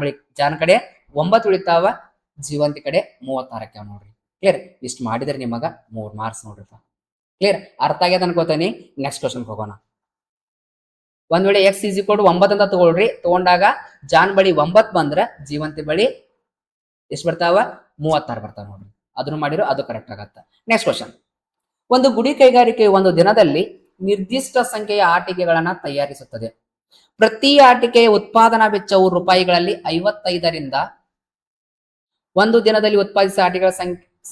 ಕಡೆ 9 ಉಳಿತಾವ, ಜೀವಂತಿ ಕಡೆ 36 ನೋಡ್ರಿ. ಕ್ಲಿಯರ್. ಇಷ್ಟು ಮಾಡಿದ್ರೆ ನಿಮಗ 3 ಮಾರ್ಕ್ಸ್ ನೋಡ್ರಿಪ್ಪ. ಕ್ಲಿಯರ್? ಅರ್ಥ ಆಗ್ಯದ ಅನ್ಕೋತೀನಿ. ನೆಕ್ಸ್ಟ್ ಕ್ವಶನ್ ಹೋಗೋಣ. ಒಂದ್ ವೇಳೆ ಎಕ್ಸ್ ಈಸ್ ಈಕ್ವಲ್ ಟು 9 ಅಂತ ತಗೊಳ್ರಿ. ತಗೊಂಡಾಗ ಜಾನ್ ಬಳಿ 9 ಬಂದ್ರ ಜೀವಂತಿ ಬಳಿ ಎಷ್ಟು ಬರ್ತಾವ? 36 ಬರ್ತಾವ ನೋಡ್ರಿ. ಅದನ್ನು ಮಾಡಿರೋ ಅದು ಕರೆಕ್ಟ್ ಆಗತ್ತ. Next question. ಒಂದು ಗುಡಿ ಕೈಗಾರಿಕೆ ಒಂದು ದಿನದಲ್ಲಿ ನಿರ್ದಿಷ್ಟ ಸಂಖ್ಯೆಯ ಆಟಿಕೆಗಳನ್ನ ತಯಾರಿಸುತ್ತದೆ. ಪ್ರತಿ ಆಟಿಕೆಯ ಉತ್ಪಾದನಾ ವೆಚ್ಚವು ರೂಪಾಯಿಗಳಲ್ಲಿ 55ರಿಂದ ಒಂದು ದಿನದಲ್ಲಿ ಉತ್ಪಾದಿಸಿದ ಆಟಿಕೆಗಳ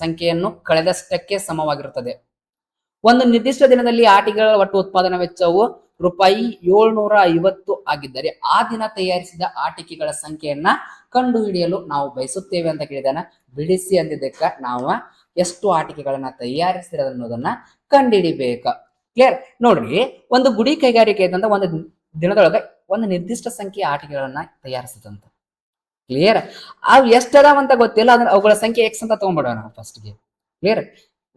ಸಂಖ್ಯೆಯನ್ನು ಕಳೆದಷ್ಟಕ್ಕೆ ಸಮವಾಗಿರುತ್ತದೆ. ಒಂದು ನಿರ್ದಿಷ್ಟ ದಿನದಲ್ಲಿ ಆಟಿಕೆಗಳ ಒಟ್ಟು ಉತ್ಪಾದನಾ ವೆಚ್ಚವು ರೂಪಾಯಿ 750 ಆಗಿದ್ದರೆ ಆ ದಿನ ತಯಾರಿಸಿದ ಆಟಿಕೆಗಳ ಸಂಖ್ಯೆಯನ್ನ ಕಂಡುಹಿಡಿಯಲು ನಾವು ಬಯಸುತ್ತೇವೆ ಅಂತ ಕೇಳಿದಾನ. ಬಿಡಿಸಿ ಅಂದಿದ್ದಕ್ಕ ನಾವು ಎಷ್ಟು ಆಟಿಕೆಗಳನ್ನ ತಯಾರಿಸಿರೋದು ಅನ್ನೋದನ್ನ ಕಂಡುಹಿಡಿಬೇಕ. ಕ್ಲಿಯರ್? ನೋಡ್ರಿ, ಒಂದು ಗುಡಿ ಕೈಗಾರಿಕೆ ಅಂತಂದ್ರೆ ಒಂದು ದಿನದೊಳಗ ಒಂದು ನಿರ್ದಿಷ್ಟ ಸಂಖ್ಯೆಯ ಆಟಿಕೆಗಳನ್ನ ತಯಾರಿಸದಂತ. ಕ್ಲಿಯರ್? ಅವು ಎಷ್ಟದಾವಂತ ಗೊತ್ತಿಲ್ಲ, ಅದ್ರ ಅವುಗಳ ಸಂಖ್ಯೆ ಎಕ್ಸ್ ಅಂತ ತಗೊಂಡ್ಬಿಡೋಣ ಫಸ್ಟ್ಗೆ. ಕ್ಲಿಯರ್?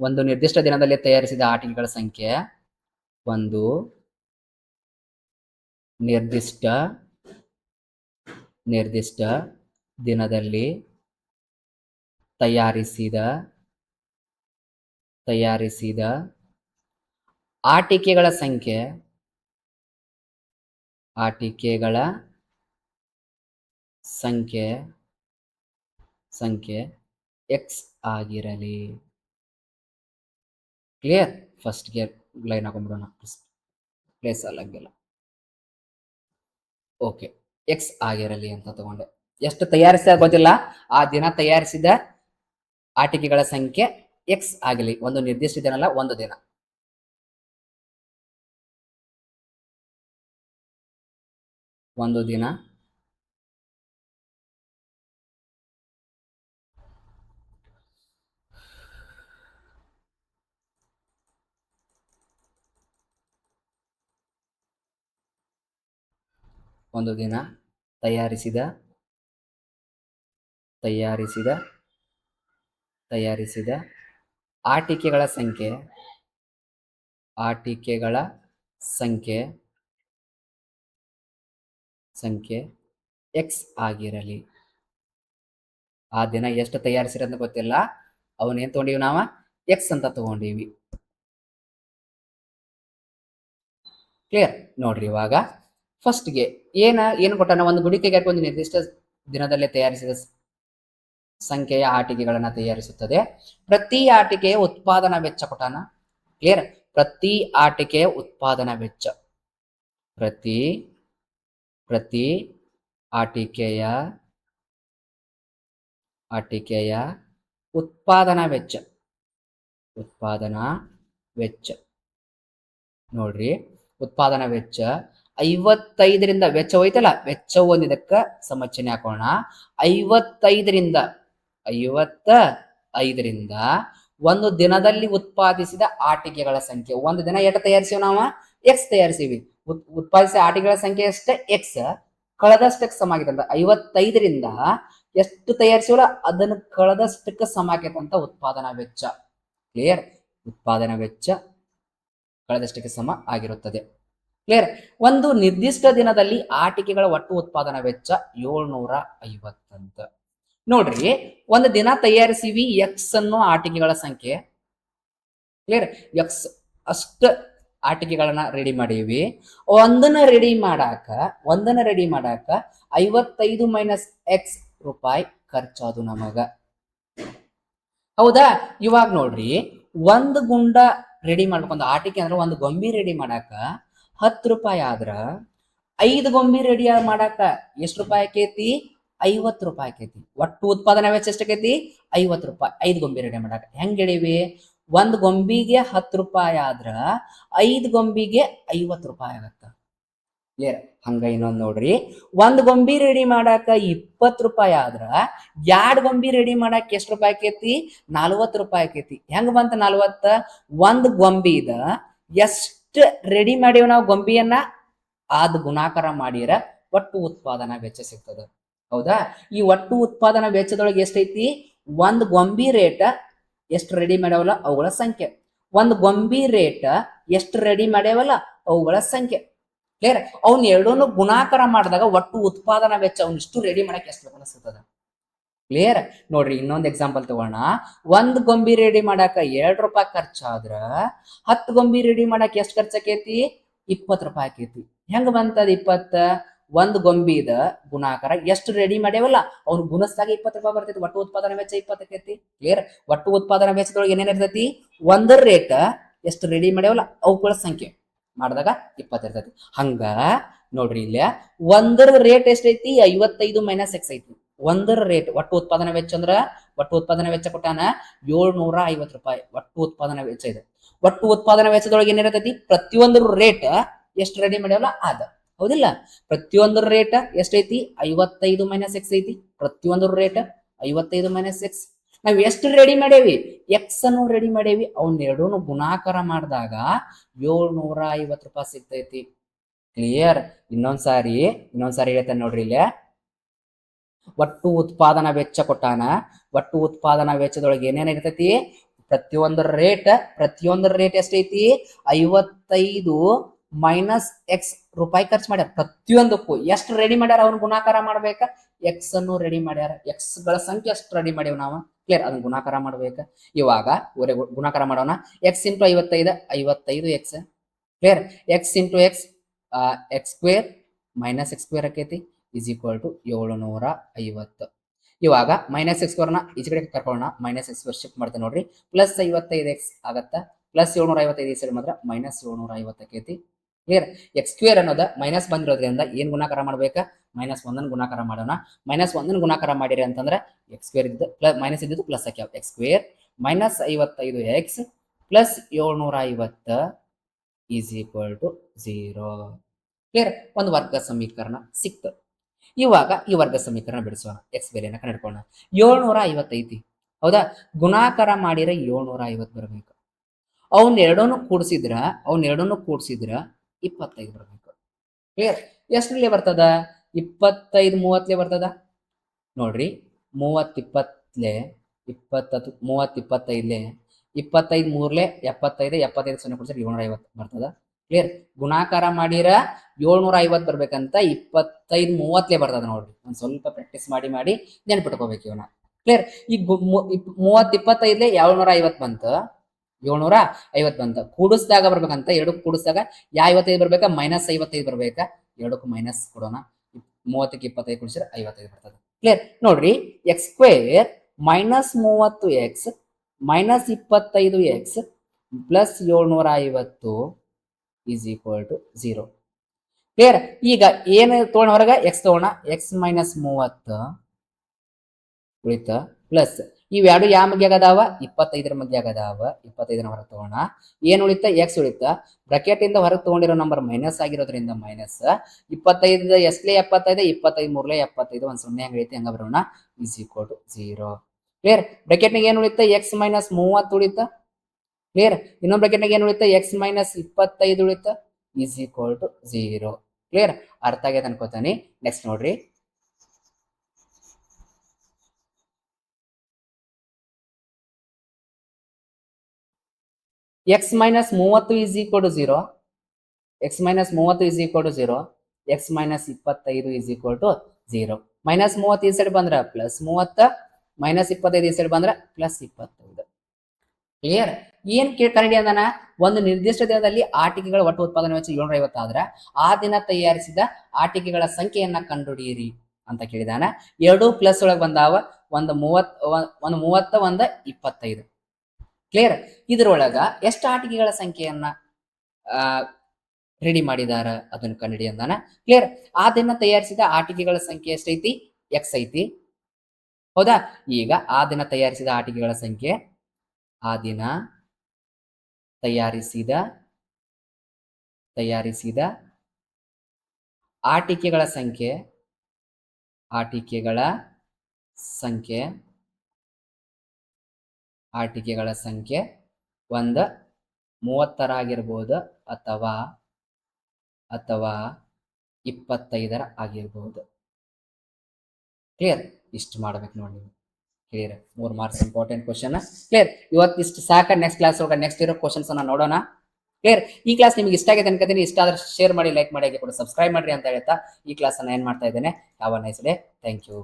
ಒಂದು ನಿರ್ದಿಷ್ಟ ದಿನದಲ್ಲಿ ತಯಾರಿಸಿದ ಆಟಿಕೆಗಳ ಸಂಖ್ಯೆ, ಒಂದು ನಿರ್ದಿಷ್ಟ ದಿನದಲ್ಲಿ ತಯಾರಿಸಿದ ಆಟಿಕೆಗಳ ಸಂಖ್ಯೆ ಎಕ್ಸ್ ಆಗಿರಲಿ. ಕ್ಲಿಯರ್? ಫಸ್ಟ್ಗೆ ಲೈನ್ ಹಾಕೊಂಡ್ಬಿಡೋಣ, ಪ್ಲೇಸ್ ಅಲ್ಲಾಗಿಲ್ಲ. ಓಕೆ, ಎಕ್ಸ್ ಆಗಿರಲಿ ಅಂತ ತಗೊಂಡೆ. ಎಷ್ಟು ತಯಾರಿಸಿದ ಗೊತ್ತಿಲ್ಲ, ಆ ದಿನ ತಯಾರಿಸಿದ ಆಟಿಕೆಗಳ ಸಂಖ್ಯೆ ಎಕ್ಸ್ ಆಗಲಿ. ಒಂದು ನಿರ್ದಿಷ್ಟ ದಿನ ಅಲ್ಲ, ಒಂದು ದಿನ. ಒಂದು ದಿನ ತಯಾರಿಸಿದ ಆಟಿಕೆಗಳ ಸಂಖ್ಯೆ ಎಕ್ಸ್ ಆಗಿರಲಿ. ಆ ದಿನ ಎಷ್ಟು ತಯಾರಿಸಿರೋದು ಗೊತ್ತಿಲ್ಲ, ಅವನೇನ್ ತಗೊಂಡಿವಿ ನಾವ? ಎಕ್ಸ್ ಅಂತ ತಗೊಂಡಿವಿ. ಕ್ಲಿಯರ್? ನೋಡ್ರಿ, ಇವಾಗ ಫಸ್ಟ್ಗೆ ಏನು ಕೊಟ್ಟಾನ? ಒಂದು ಗುಡಿ ಕೈಗಾರಿಕೆ ಒಂದು ನಿರ್ದಿಷ್ಟ ದಿನದಲ್ಲೇ ತಯಾರಿಸಿದ ಸಂಖ್ಯೆಯ ಆಟಿಕೆಗಳನ್ನ ತಯಾರಿಸುತ್ತದೆ. ಪ್ರತಿ ಆಟಿಕೆಯ ಉತ್ಪಾದನಾ ವೆಚ್ಚ ಕೊಟ್ಟಾನ. ಕ್ಲಿಯರ್? ಪ್ರತಿ ಆಟಿಕೆಯ ಉತ್ಪಾದನಾ ವೆಚ್ಚ, ಪ್ರತಿ ಆಟಿಕೆಯ ಉತ್ಪಾದನಾ ವೆಚ್ಚ ನೋಡ್ರಿ, ಉತ್ಪಾದನಾ ವೆಚ್ಚ 55ರಿಂದ ವೆಚ್ಚ ಹೋಯ್ತಲ್ಲ, ವೆಚ್ಚ ಒಂದಿದಕ್ಕ ಸಮಚನೆ ಹಾಕೋಣ. 55ರಿಂದ ಒಂದು ದಿನದಲ್ಲಿ ಉತ್ಪಾದಿಸಿದ ಆಟಿಕೆಗಳ ಸಂಖ್ಯೆ. ಒಂದು ದಿನ ಎಷ್ಟು ತಯಾರಿಸಿವಿ ನಾವು? ಎಕ್ಸ್ ತಯಾರಿಸಿವಿ. ಉತ್ಪಾದಿಸಿದ ಆಟಿಕೆಗಳ ಸಂಖ್ಯೆ ಅಷ್ಟೇ ಎಕ್ಸ್, ಕಳೆದಷ್ಟಕ್ಕೆ ಸಮ ಆಗೈತೆ ಅಂತ. 55ರಿಂದ ಎಷ್ಟು ತಯಾರಿಸಿವಲ್ಲ ಅದನ್ನು ಕಳೆದಷ್ಟಕ್ಕೆ ಸಮ ಆಗೈತೆ ಅಂತ ಉತ್ಪಾದನಾ ವೆಚ್ಚ. ಕ್ಲಿಯರ್? ಉತ್ಪಾದನಾ ವೆಚ್ಚ ಕಳೆದಷ್ಟಕ್ಕೆ ಸಮ ಆಗಿರುತ್ತದೆ. ಕ್ಲಿಯರ್? ಒಂದು ನಿರ್ದಿಷ್ಟ ದಿನದಲ್ಲಿ ಆಟಿಕೆಗಳ ಒಟ್ಟು ಉತ್ಪಾದನಾ ವೆಚ್ಚ 750 ಅಂತ. ನೋಡ್ರಿ, ಒಂದು ದಿನ ತಯಾರಿಸಿವಿ ಎಕ್ಸ್ ಅನ್ನೋ ಆಟಿಕೆಗಳ ಸಂಖ್ಯೆ. ಕ್ಲಿಯರ್? ಎಕ್ಸ್ ಅಷ್ಟ ಆಟಿಕೆಗಳನ್ನ ರೆಡಿ ಮಾಡೀವಿ. ಒಂದನ್ನ ರೆಡಿ ಮಾಡಾಕ 55 ಮೈನಸ್ ಎಕ್ಸ್ ರೂಪಾಯಿ ಖರ್ಚಾದು ನಮಗ. ಹೌದಾ? ಇವಾಗ ನೋಡ್ರಿ, ಒಂದು ಗುಂಡ ರೆಡಿ ಮಾಡ್ಬೇಕು, ಒಂದು ಆಟಿಕೆ ಅಂದ್ರೆ ಒಂದು ಗೊಂಬಿ ರೆಡಿ ಮಾಡಾಕ 10 ರೂಪಾಯಿ ಆದ್ರ 5 ಗೊಂಬಿ ರೆಡಿ ಮಾಡಾಕ ಎಷ್ಟು ರೂಪಾಯಿ ಆಕೈತಿ? 50 ರೂಪಾಯಿ ಆಕೈತಿ. ಒಟ್ಟು ಉತ್ಪಾದನಾ ವೆಚ್ಚ ಎಷ್ಟಾಕೈತಿ? 50 ರೂಪಾಯಿ. 5 ಗೊಂಬಿ ರೆಡಿ ಮಾಡಾಕ ಹೆಂಗ್ ಹೇಳಿವಿ? ಒಂದು ಗೊಂಬಿಗೆ 10 ರೂಪಾಯಿ ಆದ್ರ 5 ಗೊಂಬಿಗೆ 50 ರೂಪಾಯಿ ಆಗತ್ತ. ಕ್ಲಿಯರ್? ಹಂಗ ಇನ್ನೊಂದು ನೋಡ್ರಿ, ಒಂದು ಗೊಂಬಿ ರೆಡಿ ಮಾಡಾಕ 20 ರೂಪಾಯಿ ಆದ್ರ 2 ಗೊಂಬಿ ರೆಡಿ ಮಾಡಾಕ ಎಷ್ಟು ರೂಪಾಯಿ ಆಕೈತಿ? 40 ರೂಪಾಯಿ ಆಕೈತಿ. ಹೆಂಗ್ ಬಂತ 40? ಒಂದು ಗೊಂಬಿದ ಎಷ್ಟು ರೆಡಿ ಮಾಡೀವಿ ನಾವು ಗೊಂಬಿಯನ್ನ, ಅದು ಗುಣಾಕಾರ ಮಾಡಿರ ಒಟ್ಟು ಉತ್ಪಾದನಾ ವೆಚ್ಚ ಸಿಗ್ತದ. ಹೌದಾ? ಈ ಒಟ್ಟು ಉತ್ಪಾದನಾ ವೆಚ್ಚದೊಳಗೆ ಎಷ್ಟೈತಿ? ಒಂದು ಗೊಂಬಿ ರೇಟ್ ಎಷ್ಟು ರೆಡಿ ಮಾಡ್ಯಾವಲ್ಲ ಅವುಗಳ ಸಂಖ್ಯೆ, ಒಂದು ಗೊಂಬಿ ರೇಟ್ ಎಷ್ಟು ರೆಡಿ ಮಾಡ್ಯಾವಲ್ಲ ಅವುಗಳ ಸಂಖ್ಯೆ. ಕ್ಲಿಯರ್? ಅವ್ನ ಎರಡೂನು ಗುಣಾಕಾರ ಮಾಡಿದಾಗ ಒಟ್ಟು ಉತ್ಪಾದನಾ ವೆಚ್ಚ ಅವ್ನ ಇಷ್ಟು ರೆಡಿ ಮಾಡಕ್ಕೆ ಎಷ್ಟು ಬೇಕು ಅನಿಸ್ತದ. ಕ್ಲಿಯರ್. ನೋಡ್ರಿ ಇನ್ನೊಂದು ಎಕ್ಸಾಂಪಲ್ ತಗೋಣ. ಒಂದ್ ಗೊಂಬಿ ರೆಡಿ ಮಾಡಾಕ 2 ರೂಪಾಯಿ ಖರ್ಚಾದ್ರ 10 ಗೊಂಬಿ ರೆಡಿ ಮಾಡಾಕ ಎಷ್ಟು ಖರ್ಚಾಕೈತಿ? 20 ರೂಪಾಯಿ ಆಕೈತಿ. ಹೆಂಗ್ ಬಂತದ 20? ಒಂದ್ ಗೊಂಬಿದ ಗುಣಾಕಾರ ಎಷ್ಟು ರೆಡಿ ಮಾಡ್ಯಾವಲ್ಲ ಅವ್ನು ಗುಣಸ್ದಾಗ 20 ರೂಪಾಯಿ ಬರ್ತೈತಿ. ಒಟ್ಟು ಉತ್ಪಾದನಾ ವೆಚ್ಚ 20 ಆಕೈತಿ. ಕ್ಲಿಯರ್. ಒಟ್ಟು ಉತ್ಪಾದನಾ ವೆಚ್ಚದೊಳಗೆ ಏನೇನ್ ಇರ್ತೈತಿ? ಒಂದರ ರೇಟ್ ಎಷ್ಟು ರೆಡಿ ಮಾಡ್ಯಾವಲ್ಲ ಅವುಗಳ ಸಂಖ್ಯೆ ಮಾಡಿದಾಗ 20 ಇರ್ತೈತಿ. ಹಂಗ ನೋಡ್ರಿ ಇಲ್ಲ ಒಂದರ ರೇಟ್ ಎಷ್ಟೈತಿ? 55 ಮೈನಸ್ ಎಕ್ಸ್ ಐತಿ. ಒಂದರ ರೇಟ್ ಒಟ್ಟು ಉತ್ಪಾದನಾ ವೆಚ್ಚ ಅಂದ್ರ ಒಟ್ಟು ಉತ್ಪಾದನಾ ವೆಚ್ಚ ಕೊಟ್ಟಾನ 750 ರೂಪಾಯಿ ಒಟ್ಟು ಉತ್ಪಾದನಾ ವೆಚ್ಚ ಇದೆ. ಒಟ್ಟು ಉತ್ಪಾದನಾ ವೆಚ್ಚದೊಳಗೆ ಏನಿರ್ತೈತಿ? ಪ್ರತಿಯೊಂದರ ರೇಟ್ ಎಷ್ಟು ರೆಡಿ ಮಾಡ್ಯಾವಲ್ಲ ಅದ. ಹೌದಿಲ್ಲ? ಪ್ರತಿಯೊಂದರ ರೇಟ್ ಎಷ್ಟೈತಿ? 55 ಮೈನಸ್ ಎಕ್ಸ್ ಐತಿ. ಪ್ರತಿಯೊಂದರ ರೇಟ್ 55 ಮೈನಸ್ ಎಕ್ಸ್. ನಾವ್ ಎಷ್ಟು ರೆಡಿ ಮಾಡೇವಿ? ಎಕ್ಸ್ ಅನ್ನು ರೆಡಿ ಮಾಡೇವಿ. ಅವನ್ ಎರಡೂನು ಗುಣಾಕಾರ ಮಾಡಿದಾಗ 750 ರೂಪಾಯಿ ಸಿಗ್ತೈತಿ. ಕ್ಲಿಯರ್. ಇನ್ನೊಂದ್ಸಾರಿ ಹೇಳ್ತಾನೆ ನೋಡ್ರಿ ಇಲ್ಲೇ. ಒಟ್ಟು ಉತ್ಪಾದನಾ ವೆಚ್ಚ ಕೊಟ್ಟಾನ. ಒಟ್ಟು ಉತ್ಪಾದನಾ ವೆಚ್ಚದೊಳಗೆ ಏನೇನ್ ಇರ್ತೈತಿ? ಪ್ರತಿಯೊಂದರ ರೇಟ್ ಎಷ್ಟೈತಿ? 55 ಮೈನಸ್ ಎಕ್ಸ್ ರೂಪಾಯಿ ಖರ್ಚು ಮಾಡ್ಯಾರ. ಪ್ರತಿಯೊಂದಕ್ಕೂ ಎಷ್ಟು ರೆಡಿ ಮಾಡ್ಯಾರ ಅವ್ನ ಗುಣಾಕಾರ ಮಾಡ್ಬೇಕ. ಎಕ್ಸ್ ಅನ್ನು ರೆಡಿ ಮಾಡ್ಯಾರ. ಎಕ್ಸ್ ಗಳ ಸಂಖ್ಯೆ ಎಷ್ಟು ರೆಡಿ ಮಾಡ್ಯಾವ ನಾವು. ಕ್ಲಿಯರ್. ಅದನ್ನ ಗುಣಾಕಾರ ಮಾಡ್ಬೇಕ. ಇವಾಗ ಗುಣಾಕಾರ ಮಾಡೋಣ. X into 55 X. Clear. X into X X square minus X square ಆಕೈತಿ ಇಸ್ ಈಕ್ವಲ್ ಟು 750. ಇವಾಗ ಮೈನಸ್ ಎಕ್ಸ್ ಸ್ಕ್ವೇರ್ನ ಈಚೆ ಕಡೆ ಕರ್ಕೊಳ್ಳೋಣ. ಮೈನಸ್ ಎಕ್ಸ್ ಸ್ಕ್ವೇರ್ ಶಿಫ್ಟ್ ಮಾಡ್ತೇವೆ ನೋಡ್ರಿ. ಪ್ಲಸ್ 55 ಎಕ್ಸ್ ಆಗತ್ತಾ. ಪ್ಲಸ್ 755 ಈ ಸೈಡ್ ಮಾತ್ರ ಮೈನಸ್ 750 ಆಕೈತಿ. ಕ್ಲಿಯರ್. ಎಕ್ಸ್ ಸ್ಕ್ವೇರ್ ಅನ್ನೋದ ಮೈನಸ್ ಬಂದಿರೋದ್ರಿಂದ ಏನ್ ಗುಣಾಕಾರ ಮಾಡ್ಬೇಕ? ಮೈನಸ್ 1 ಗುಣಾಕಾರ ಮಾಡೋಣ. ಮೈನಸ್ 1 ಗುಣಾಕಾರ ಮಾಡಿರಿ ಅಂತಂದ್ರೆ ಎಕ್ಸ್ ಸ್ಕ್ವೇರ್ ಇದ್ದು ಮೈನಸ್ ಇದ್ದು ಪ್ಲಸ್ ಹಾಕ್ಯಾವ. X square minus 55 x plus 750 is equal to 0. Clear. ಒಂದು ವರ್ಗ ಸಮೀಕರಣ ಸಿಕ್ತು. ಇವಾಗ ಈ ವರ್ಗ ಸಮೀಕರಣ ಬಿಡಿಸೋಣ. ಎಕ್ಸ್ ಬೆಲೆನ ಕಂಡುಹಿಡ್ಕೊಳ್ಳೋಣ. 750 ಐತಿ. ಹೌದಾ? ಗುಣಾಕಾರ ಮಾಡಿರ 750 ಬರಬೇಕು. ಅವನ್ ಎರಡನ್ನು ಕೂಡಿಸಿದ್ರ 25 ಬರಬೇಕು. ಕ್ಲಿಯರ್. ಎಷ್ಟರಲ್ಲಿ ಬರ್ತದ? 25 30 ಬರ್ತದ ನೋಡ್ರಿ. 30 20 20 30 25 25 3 75 75 0 ಕೂಡಿಸಿದ್ರೆ 750 ಬರ್ತದ. ಕ್ಲಿಯರ್. ಗುಣಾಕಾರ ಮಾಡಿರ 750 ಬರ್ಬೇಕಂತ 25 30 ಬರ್ತದ ನೋಡ್ರಿ. ಒಂದ್ ಸ್ವಲ್ಪ ಪ್ರಾಕ್ಟೀಸ್ ಮಾಡಿ ನೆನ್ಪಿಟ್ಕೋಬೇಕು ಇವನ್ನ. ಕ್ಲಿಯರ್. ಈಗ 30 25 750 ಬಂತ. 750 ಬಂತ. ಕೂಡಿಸಿದಾಗ ಬರ್ಬೇಕಂತ ಎರಡಕ್ಕೂ ಕೂಡಿಸಿದಾಗ 55 ಬರ್ಬೇಕಾ ಮೈನಸ್ 55 ಬರ್ಬೇಕಾ? ಎರಡಕ್ಕೂ ಮೈನಸ್ ಕೊಡೋಣ. 30ಕ್ಕೆ 25 ಕೂಡಿಸಿದ್ರೆ 55 ಬರ್ತದೆ. ಕ್ಲಿಯರ್. ನೋಡ್ರಿ X square minus 30 x minus 25 x plus 750 is equal to 0. Clear. ಈಗ ಏನು ತಗೋಣ ಹೊರಗ? ಎಕ್ಸ್ ತಗೋಣ. ಎಕ್ಸ್ ಮೈನಸ್ 30 ಉಳಿತ ಪ್ಲಸ್ ಇವೆರಡು ಯಾವ ಮಧ್ಯ ಆಗದಾವ? 25 ಮಧ್ಯ ಆಗದಾವ. 25 ಹೊರಗೆ ತಗೋಣ. ಏನ್ ಉಳಿತ? ಎಕ್ಸ್ ಉಳಿತ. ಬ್ರಾಕೆಟ್ ಇಂದ ಹೊರಗೆ ತಗೊಂಡಿರೋ ನಂಬರ್ ಮೈನಸ್ ಆಗಿರೋದ್ರಿಂದ ಮೈನಸ್ 25 ಎಸ್ಲೆ 75 25 3 75 ಒಂದ್ 0 ಹಂಗ ಐತಿ. ಹಂಗ ಬರೋಣ. Is equal to 0. ಕ್ಲಿಯರ್. ಬ್ರಾಕೆಟ್ನಾಗ ಏನ್ ಉಳಿತ? ಎಕ್ಸ್ ಮೈನಸ್ 30 ಉಳಿತ. ಕ್ಲಿಯರ್. ಇನ್ನೊಂದು ಬ್ರಾಕೆಟ್ನಾಗ ಏನ್ ಉಳಿತ? ಎಕ್ಸ್ ಮೈನಸ್ 25 ಉಳಿತ. Is equal to 0. ಕ್ಲಿಯರ್. ಅರ್ಥ ಆಗೈತೆ ಅನ್ಕೋತಾನೆ. ನೆಕ್ಸ್ಟ್ ನೋಡ್ರಿ. X minus 30 is equal to 0. X minus 30 is equal to 0. X minus 25 is equal to 0. Minus 30 ಈ ಸೈಡ್ ಬಂದ್ರ ಪ್ಲಸ್ 30 ಮೈನಸ್ 25 ಈ ಸೈಡ್ ಬಂದ್ರ ಪ್ಲಸ್ 25. ಕ್ಲಿಯರ್. ಏನ್ ಕಂಡು ಅಂದಾನ? ಒಂದು ನಿರ್ದಿಷ್ಟ ದಿನದಲ್ಲಿ ಆಟಿಕೆಗಳ ಒಟ್ಟು ಉತ್ಪಾದನೆ ವೆಚ್ಚ 750 ಆದ್ರ ಆ ದಿನ ತಯಾರಿಸಿದ ಆಟಿಕೆಗಳ ಸಂಖ್ಯೆಯನ್ನ ಕಂಡುಹಿಡಿಯಿರಿ ಅಂತ ಕೇಳಿದಾನ. ಎರಡು ಪ್ಲಸ್ ಒಳಗೆ ಬಂದಾವ. ಒಂದು 30 ಒಂದು 25. ಕ್ಲಿಯರ್. ಇದ್ರೊಳಗ ಎಷ್ಟು ಆಟಿಕೆಗಳ ಸಂಖ್ಯೆಯನ್ನ ರೆಡಿ ಮಾಡಿದಾರ ಅದನ್ನ ಕಂಡುಹಿಡಿ ಅಂದಾನ. ಕ್ಲಿಯರ್. ಆ ದಿನ ತಯಾರಿಸಿದ ಆಟಿಕೆಗಳ ಸಂಖ್ಯೆ ಎಷ್ಟೈತಿ? ಎಕ್ಸ್ ಐತಿ. ಹೌದಾ? ಈಗ ಆ ದಿನ ತಯಾರಿಸಿದ ಆಟಿಕೆಗಳ ಸಂಖ್ಯೆ ಆ ದಿನ ತಯಾರಿಸಿದ ಆಟಿಕೆಗಳ ಸಂಖ್ಯೆ ಒಂದು 30 ಆಗಿರ್ಬೋದು ಅಥವಾ 25 ಆಗಿರ್ಬೋದು. ಕ್ಲಿಯರ್. ಇಷ್ಟು ಮಾಡ್ಬೇಕು ನೋಡಿ. Clear. 3 marks important question. Clear. ಇವತ್ತಿಷ್ಟು ಸಾಕ. ನೆಕ್ಸ್ಟ್ ಕ್ಲಾಸ್ ಒಳಗೆ ನೆಕ್ಸ್ಟ್ ಇರೋ ಕ್ವಶನ್ಸ್ ಅನ್ನ ನೋಡೋಣ. ಕ್ಲಿಯರ್. ಈ ಕ್ಲಾಸ್ ನಿಮಗೆ ಇಷ್ಟ ಆಗಿದೆ ಅನ್ಕೋತೀನಿ. ಇಷ್ಟ ಆದ್ರೆ ಶೇರ್ ಮಾಡಿ, ಲೈಕ್ ಮಾಡಿ, ಕೂಡ ಸಬ್ಸ್ಕ್ರೈಬ್ ಮಾಡ್ರಿ ಅಂತ ಹೇಳ್ತಾ ಈ ಕ್ಲಾಸ್ ಅನ್ನ ಏನ್ ಮಾಡ್ತಾ ಇದ್ದೇನೆ. Have a nice day. Thank you.